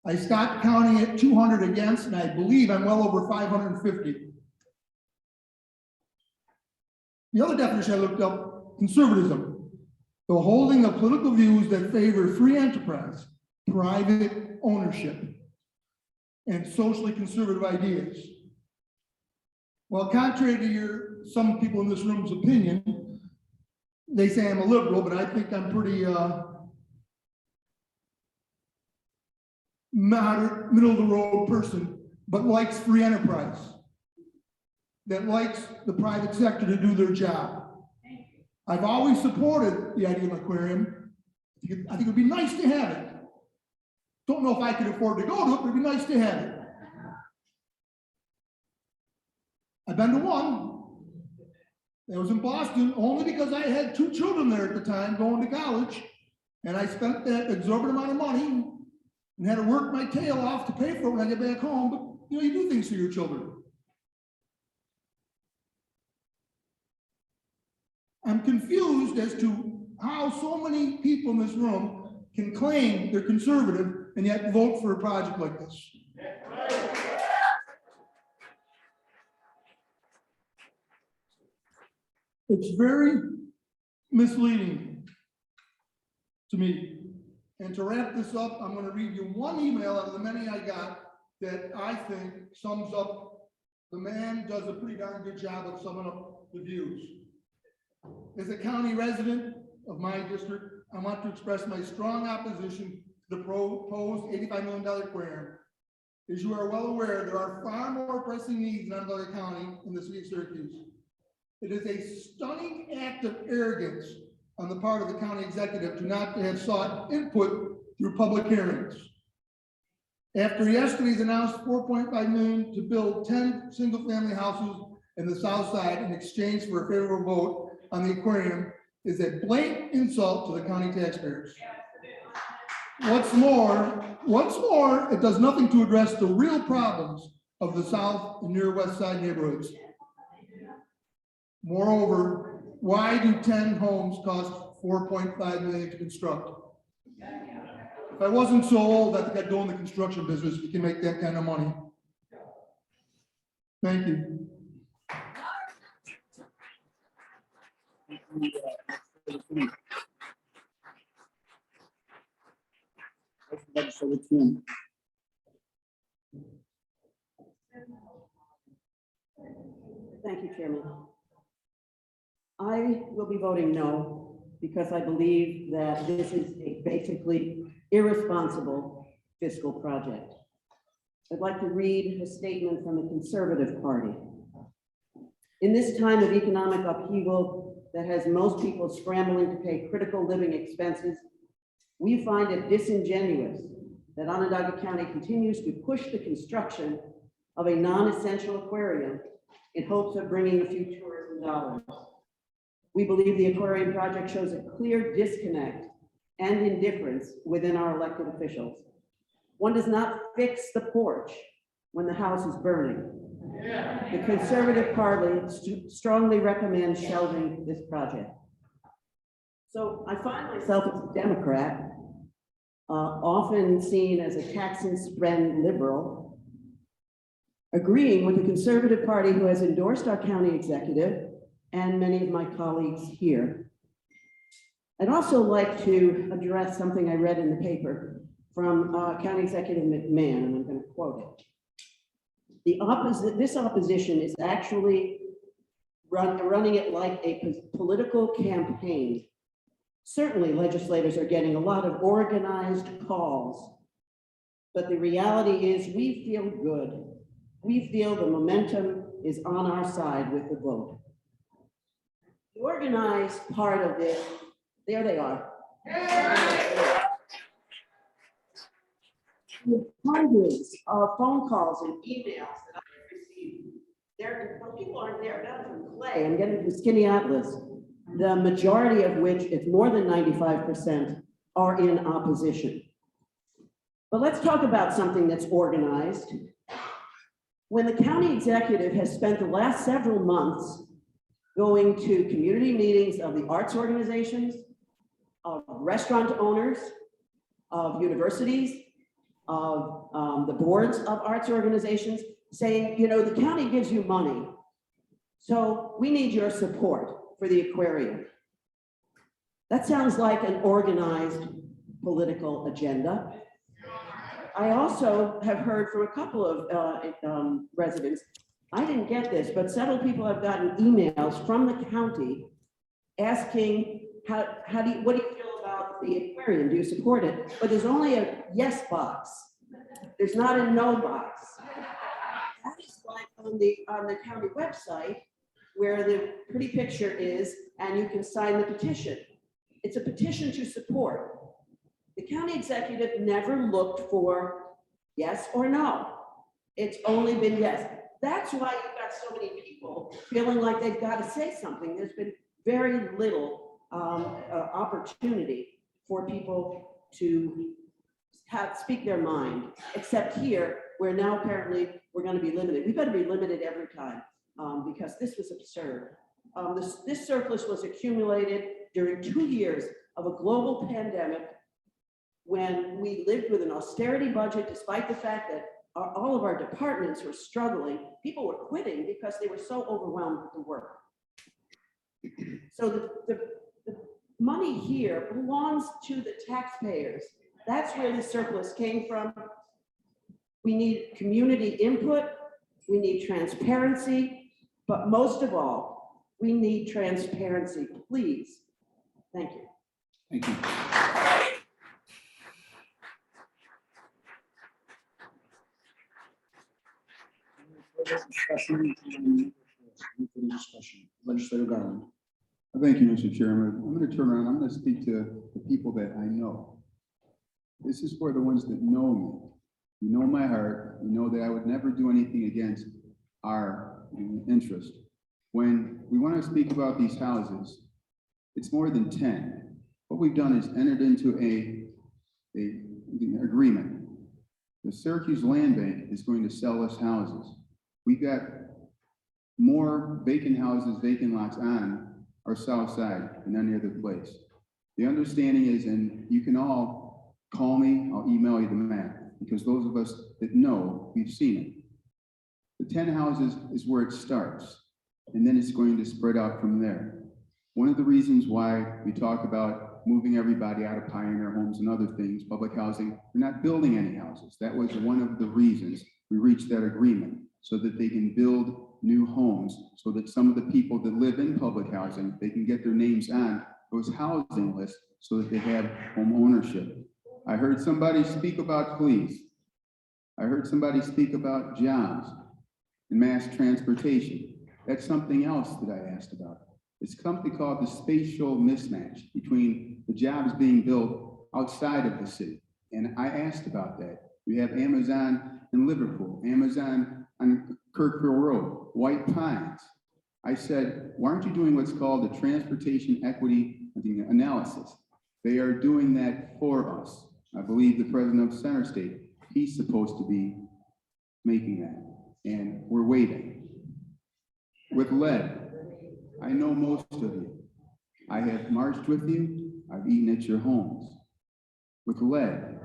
I stopped counting at 200 against, and I believe I'm well over 550. The other definition I looked up, conservatism, the holding of political views that favor free enterprise, private ownership, and socially conservative ideas. Well, contrary to some people in this room's opinion, they say I'm a liberal, but I think I'm pretty moderate, middle of the road person, but likes free enterprise, that likes the private sector to do their job. I've always supported the idea of an aquarium. I think it would be nice to have it. Don't know if I could afford to go to it, but it'd be nice to have it. I've been to one. That was in Boston, only because I had 2 children there at the time going to college. And I spent that exorbitant amount of money and had to work my tail off to pay for it when I get back home. But you know, you do things for your children. I'm confused as to how so many people in this room can claim they're conservative and yet vote for a project like this. It's very misleading to me. And to wrap this up, I'm going to read you one email out of the many I got that I think sums up. The man does a pretty darn good job of summing up the views. As a county resident of my district, I want to express my strong opposition to the proposed $85 million aquarium. As you are well aware, there are far more pressing needs in Onondaga County in the city of Syracuse. It is a stunning act of arrogance on the part of the county executive to not have sought input through public hearings. After yesterday's announced $4.5 million to build 10 single-family houses in the south side in exchange for a favorable vote on the aquarium is a blatant insult to the county taxpayers. What's more, it does nothing to address the real problems of the south and near west side neighborhoods. Moreover, why do 10 homes cost $4.5 million to construct? If I wasn't so old, I think I'd go in the construction business if you can make that kind of money. Thank you. Thank you, Chairman. I will be voting no because I believe that this is a basically irresponsible fiscal project. I'd like to read a statement from the Conservative Party. In this time of economic upheaval that has most people scrambling to pay critical living expenses, we find it disingenuous that Onondaga County continues to push the construction of a non-essential aquarium in hopes of bringing a few tourism dollars. We believe the aquarium project shows a clear disconnect and indifference within our elected officials. One does not fix the porch when the house is burning. The Conservative Party strongly recommends shelving this project. So I find myself as a Democrat, often seen as a tax and spend liberal, agreeing with the Conservative Party who has endorsed our county executive and many of my colleagues here. I'd also like to address something I read in the paper from County Executive McMahon, and I'm going to quote it. This opposition is actually running it like a political campaign. Certainly legislators are getting a lot of organized calls, but the reality is we feel good. We feel the momentum is on our side with the vote. The organized part of this, there they are. With hundreds of phone calls and emails that I've received. People aren't there, down from Clay, I'm getting from Skinny Atlas, the majority of which, it's more than 95%, are in opposition. But let's talk about something that's organized. When the county executive has spent the last several months going to community meetings of the arts organizations, of restaurant owners, of universities, of the boards of arts organizations, saying, you know, the county gives you money, so we need your support for the aquarium. That sounds like an organized political agenda. I also have heard from a couple of residents, I didn't get this, but several people have gotten emails from the county asking, what do you feel about the aquarium? Do you support it? But there's only a yes box. There's not a no box. That is like on the county website where the pretty picture is, and you can sign the petition. It's a petition to support. The county executive never looked for yes or no. It's only been yes. That's why you've got so many people feeling like they've got to say something. There's been very little opportunity for people to speak their mind, except here, where now apparently we're going to be limited. We better be limited every time because this was absurd. This surplus was accumulated during 2 years of a global pandemic when we lived with an austerity budget, despite the fact that all of our departments were struggling. People were quitting because they were so overwhelmed with the work. So the money here belongs to the taxpayers. That's where the surplus came from. We need community input. We need transparency. But most of all, we need transparency, please. Thank you. Thank you. Discussion. Legislator Garland. Thank you, Mr. Chairman. I'm going to turn around. I'm going to speak to the people that I know. This is for the ones that know me. You know my heart. You know that I would never do anything against our interest. When we want to speak about these houses, it's more than 10. What we've done is entered into an agreement. The Syracuse Land Bank is going to sell us houses. We've got more vacant houses, vacant lots on our south side than any other place. The understanding is, and you can all call me, I'll email you the map, because those of us that know, we've seen it. The 10 houses is where it starts, and then it's going to spread out from there. One of the reasons why we talk about moving everybody out of pioneer homes and other things, public housing, we're not building any houses. That was one of the reasons we reached that agreement, so that they can build new homes, so that some of the people that live in public housing, they can get their names on those housing lists so that they have home ownership. I heard somebody speak about police. I heard somebody speak about jobs and mass transportation. That's something else that I asked about. It's something called the spatial mismatch between the jobs being built outside of the city. And I asked about that. We have Amazon in Liverpool, Amazon on Kirkville Road, White Pines. I said, why aren't you doing what's called the transportation equity analysis? They are doing that for us. I believe the president of Center State, he's supposed to be making that, and we're waiting. With lead, I know most of you. I have marched with you. I've eaten at your homes. With lead,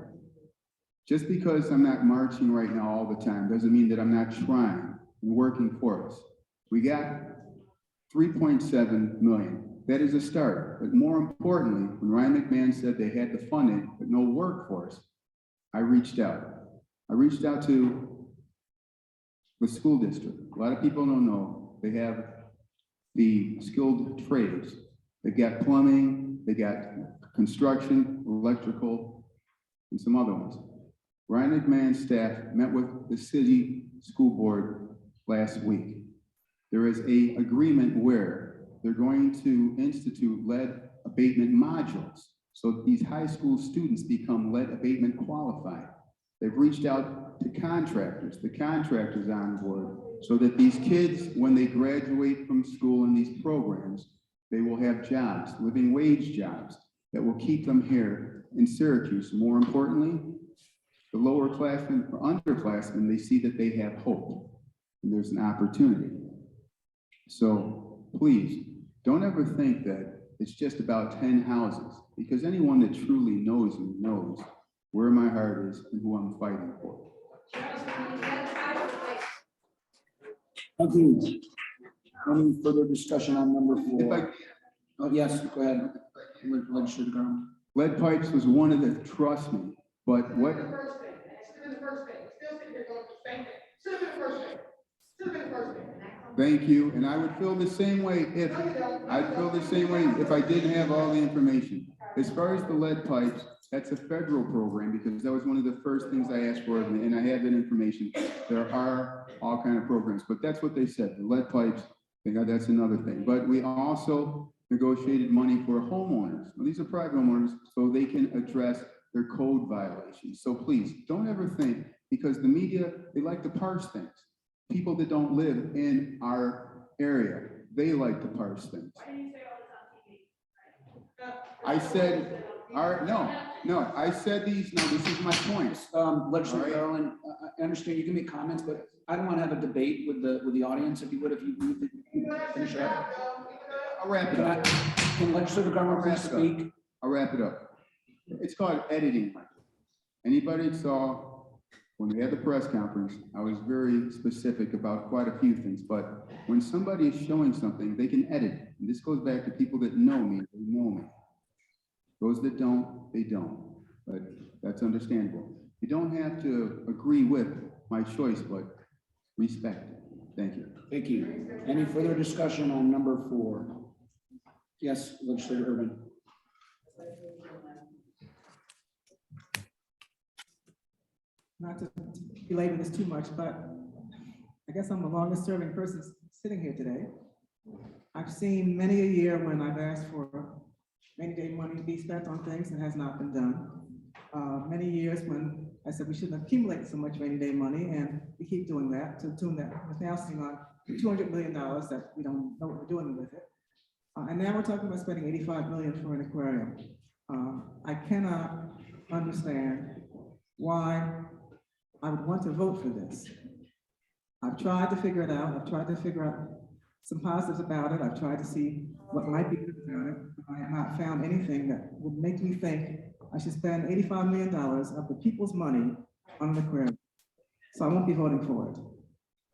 just because I'm not marching right now all the time doesn't mean that I'm not trying and working for us. We got 3.7 million. That is a start. But more importantly, when Ryan McMahon said they had the funding but no workforce, I reached out. I reached out to the school district. A lot of people don't know. They have the skilled trades. They got plumbing, they got construction, electrical, and some other ones. Ryan McMahon's staff met with the city school board last week. There is an agreement where they're going to institute lead abatement modules so these high school students become lead abatement qualified. They've reached out to contractors, the contractors on board, so that these kids, when they graduate from school in these programs, they will have jobs, living wage jobs that will keep them here in Syracuse. More importantly, the lower classmen or underclassmen, they see that they have hope and there's an opportunity. So please, don't ever think that it's just about 10 houses, because anyone that truly knows me knows where my heart is and who I'm fighting for. Thank you. Any further discussion on number 4? Oh, yes, go ahead. Legislator Garland. Lead pipes was one of the, trust me, but what? Thank you, and I would feel the same way if, I'd feel the same way if I didn't have all the information. As far as the lead pipes, that's a federal program, because that was one of the first things I asked for, and I have that information. There are all kind of programs, but that's what they said, the lead pipes, that's another thing. But we also negotiated money for homeowners. Well, these are private homeowners, so they can address their code violations. So please, don't ever think, because the media, they like to parse things. People that don't live in our area, they like to parse things. I said, no, I said these, no, this is my point. Legislator Garland, I understand you can make comments, but I don't want to have a debate with the audience, if you would, if you finish up. I'll wrap it up. Can Legislator Garland please speak? I'll wrap it up. It's called editing. Anybody that saw when we had the press conference, I was very specific about quite a few things, but when somebody is showing something, they can edit. And this goes back to people that know me, they know me. Those that don't, they don't, but that's understandable. You don't have to agree with my choice, but respect it. Thank you. Thank you. Any further discussion on number 4? Yes, Legislator Urban. Not to belabor this too much, but I guess I'm the longest serving person sitting here today. I've seen many a year when I've asked for rainy day money to be spent on things that has not been done. Many years when I said we shouldn't accumulate so much rainy day money, and we keep doing that to the tune that we're now sitting on $200 million that we don't know what we're doing with it. And now we're talking about spending $85 million for an aquarium. I cannot understand why I would want to vote for this. I've tried to figure it out. I've tried to figure out some positives about it. I've tried to see what might be good about it. I have not found anything that would make me think I should spend $85 million of the people's money on an aquarium. So I won't be voting for it.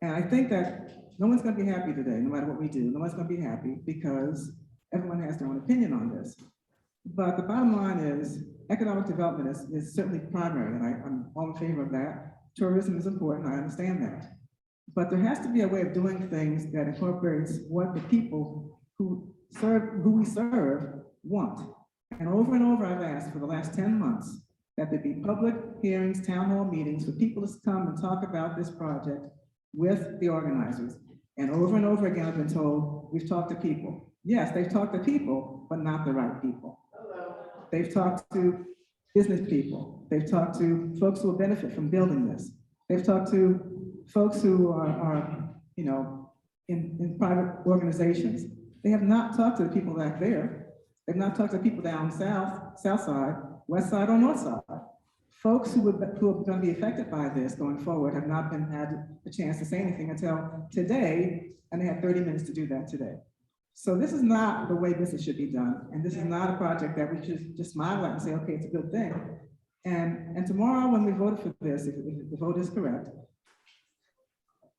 And I think that no one's going to be happy today, no matter what we do. No one's going to be happy because everyone has their own opinion on this. But the bottom line is economic development is certainly primary, and I'm all in favor of that. Tourism is important, I understand that. But there has to be a way of doing things that incorporates what the people who we serve want. And over I've asked for the last 10 months that there be public hearings, town hall meetings for people to come and talk about this project with the organizers. And over again, I've been told, we've talked to people. Yes, they've talked to people, but not the right people. They've talked to business people. They've talked to folks who will benefit from building this. They've talked to folks who are you know, in private organizations. They have not talked to the people back there. They've not talked to people down south side, west side, or north side. Folks who are going to be affected by this going forward have not had a chance to say anything until today, and they had 30 minutes to do that today. So this is not the way business should be done, and this is not a project that we should just smile at and say, okay, it's a good thing. And tomorrow when we vote for this, if the vote is correct,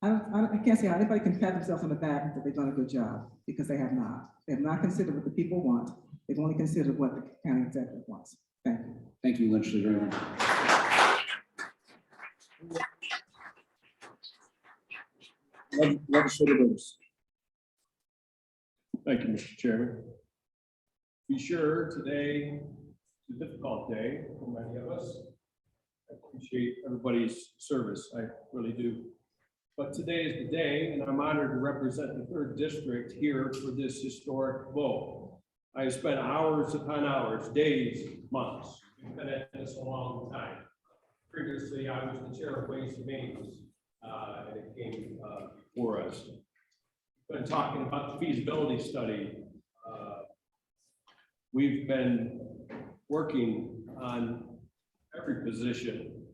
I can't see how anybody can pat themselves on the back that they've done a good job, because they have not. They have not considered what the people want. They've only considered what the county executive wants. Thank you. Thank you, Legislator Irvin. Legislator Lewis. Thank you, Mr. Chairman. Be sure today is a difficult day for many of us. I appreciate everybody's service, I really do. But today is the day, and I'm honored to represent the 3rd District here for this historic vote. I have spent hours upon hours, days, months. We've been at this a long time. Previously, I was the chair of Ways and Means, and it came before us. Been talking about the feasibility study. We've been working on every position,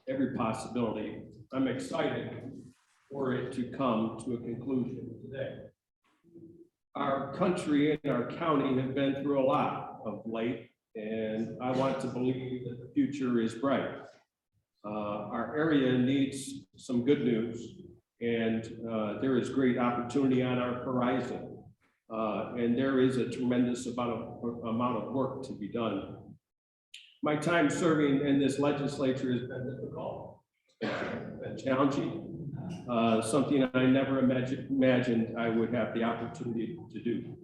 every possibility. I'm excited for it to come to a conclusion today. Our country and our county have been through a lot of late, and I want to believe that the future is bright. Our area needs some good news, and there is great opportunity on our horizon. And there is a tremendous amount of work to be done. My time serving in this legislature has been difficult, it's been challenging, something I never imagined I would have the opportunity to do,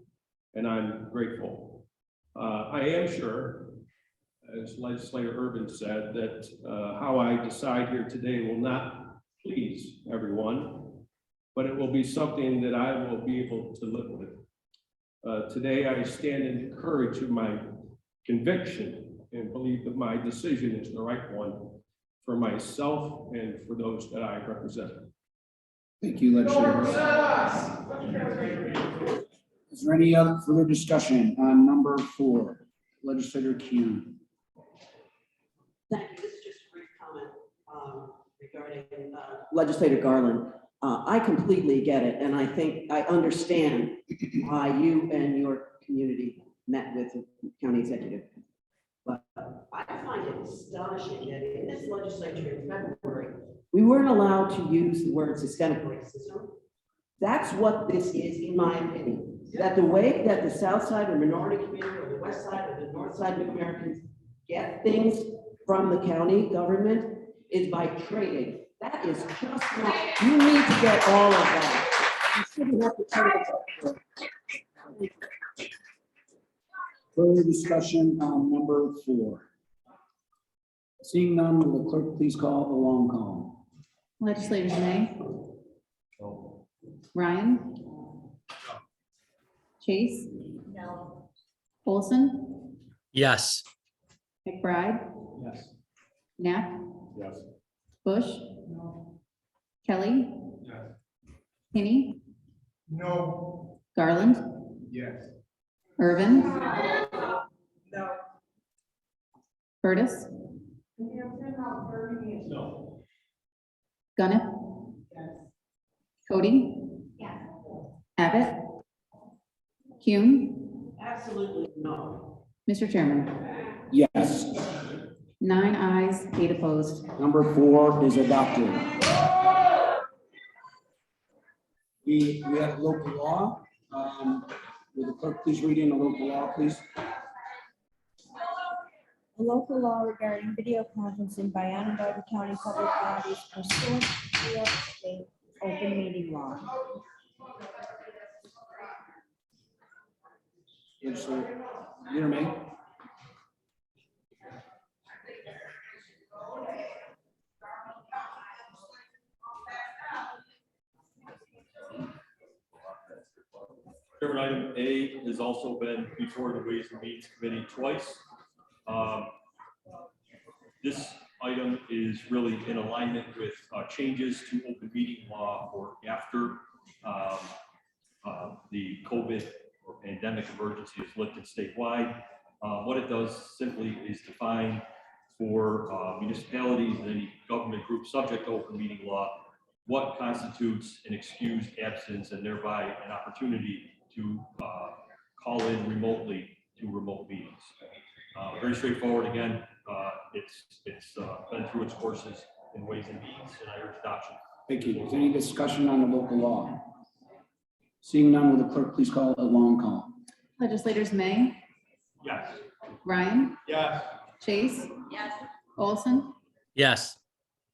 and I'm grateful. I am sure, as Legislator Urban said, that how I decide here today will not please everyone, but it will be something that I will be able to live with. Today, I stand in the courage of my conviction and believe that my decision is the right one for myself and for those that I represent. Thank you, Legislator. Is there any other further discussion on number 4? Legislator Kuhn. Thank you. This is just a brief comment regarding Legislator Garland. I completely get it, and I think I understand why you and your community met with the county executive. But I find it astonishing that in this legislature in February, we weren't allowed to use the word systemic racism. That's what this is, in my opinion. That the way that the South Side or minority community or the West Side or the North Side New Americans get things from the county government is by trading. That is just not, you need to get all of that. You shouldn't have to trade it. Further discussion on number 4. Seeing none, will the clerk please call a long call? Legislators May. Ryan. Chase. No. Olson. Yes. McBride. Yes. Knapp. Yes. Bush. Kelly. Yes. Kinney. No. Garland. Yes. Irvin. No. Curtis. No. Gunnett. Cody. Yes. Abbott. Kuhn. Absolutely no. Mr. Chairman. Yes. 9 ayes, 8 opposed. Number 4 is adopted. We have local law. Will the clerk please read in the local law, please? A local law regarding video conferencing by Onondaga County public bodies pursuant to New York State open meeting law. Legislator May. Chairman, item A has also been before the Ways and Means Committee twice. This item is really in alignment with changes to open open meeting law for after the COVID or pandemic emergency is lifted statewide. What it does simply is define for municipalities and any government group subject to open meeting law what constitutes an excused absence and thereby an opportunity to call in remotely to remote meetings. Very straightforward. Again, it's been through its courses in Ways and Means, and I urge adoption. Thank you. Is there any discussion on the local law? Seeing none, will the clerk please call a long call? Legislators May, Yes. Ryan, Yes. Chase. Yes. Olson, Yes.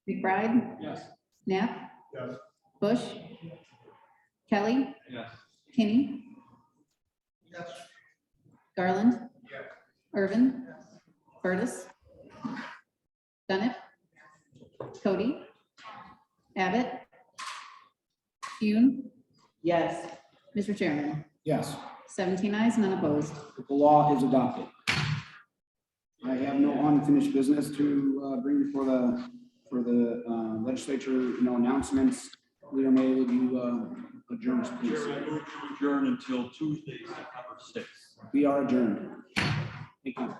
McBride, Yes. Knapp, Yes. Bush, Kelly, Yes. Kinney, Yes. Garland, Yes. Irvin, Burtis, Bennett, Cody, Abbott, Hune. Yes. Mr. Chairman, Yes, 17 ayes, none opposed. the law is adopted. I have no unfinished business to bring before the legislature, no announcements. Leader May, would you adjourn us, please? I move to adjourn until Tuesday, September 6th. We are adjourned. Thank you.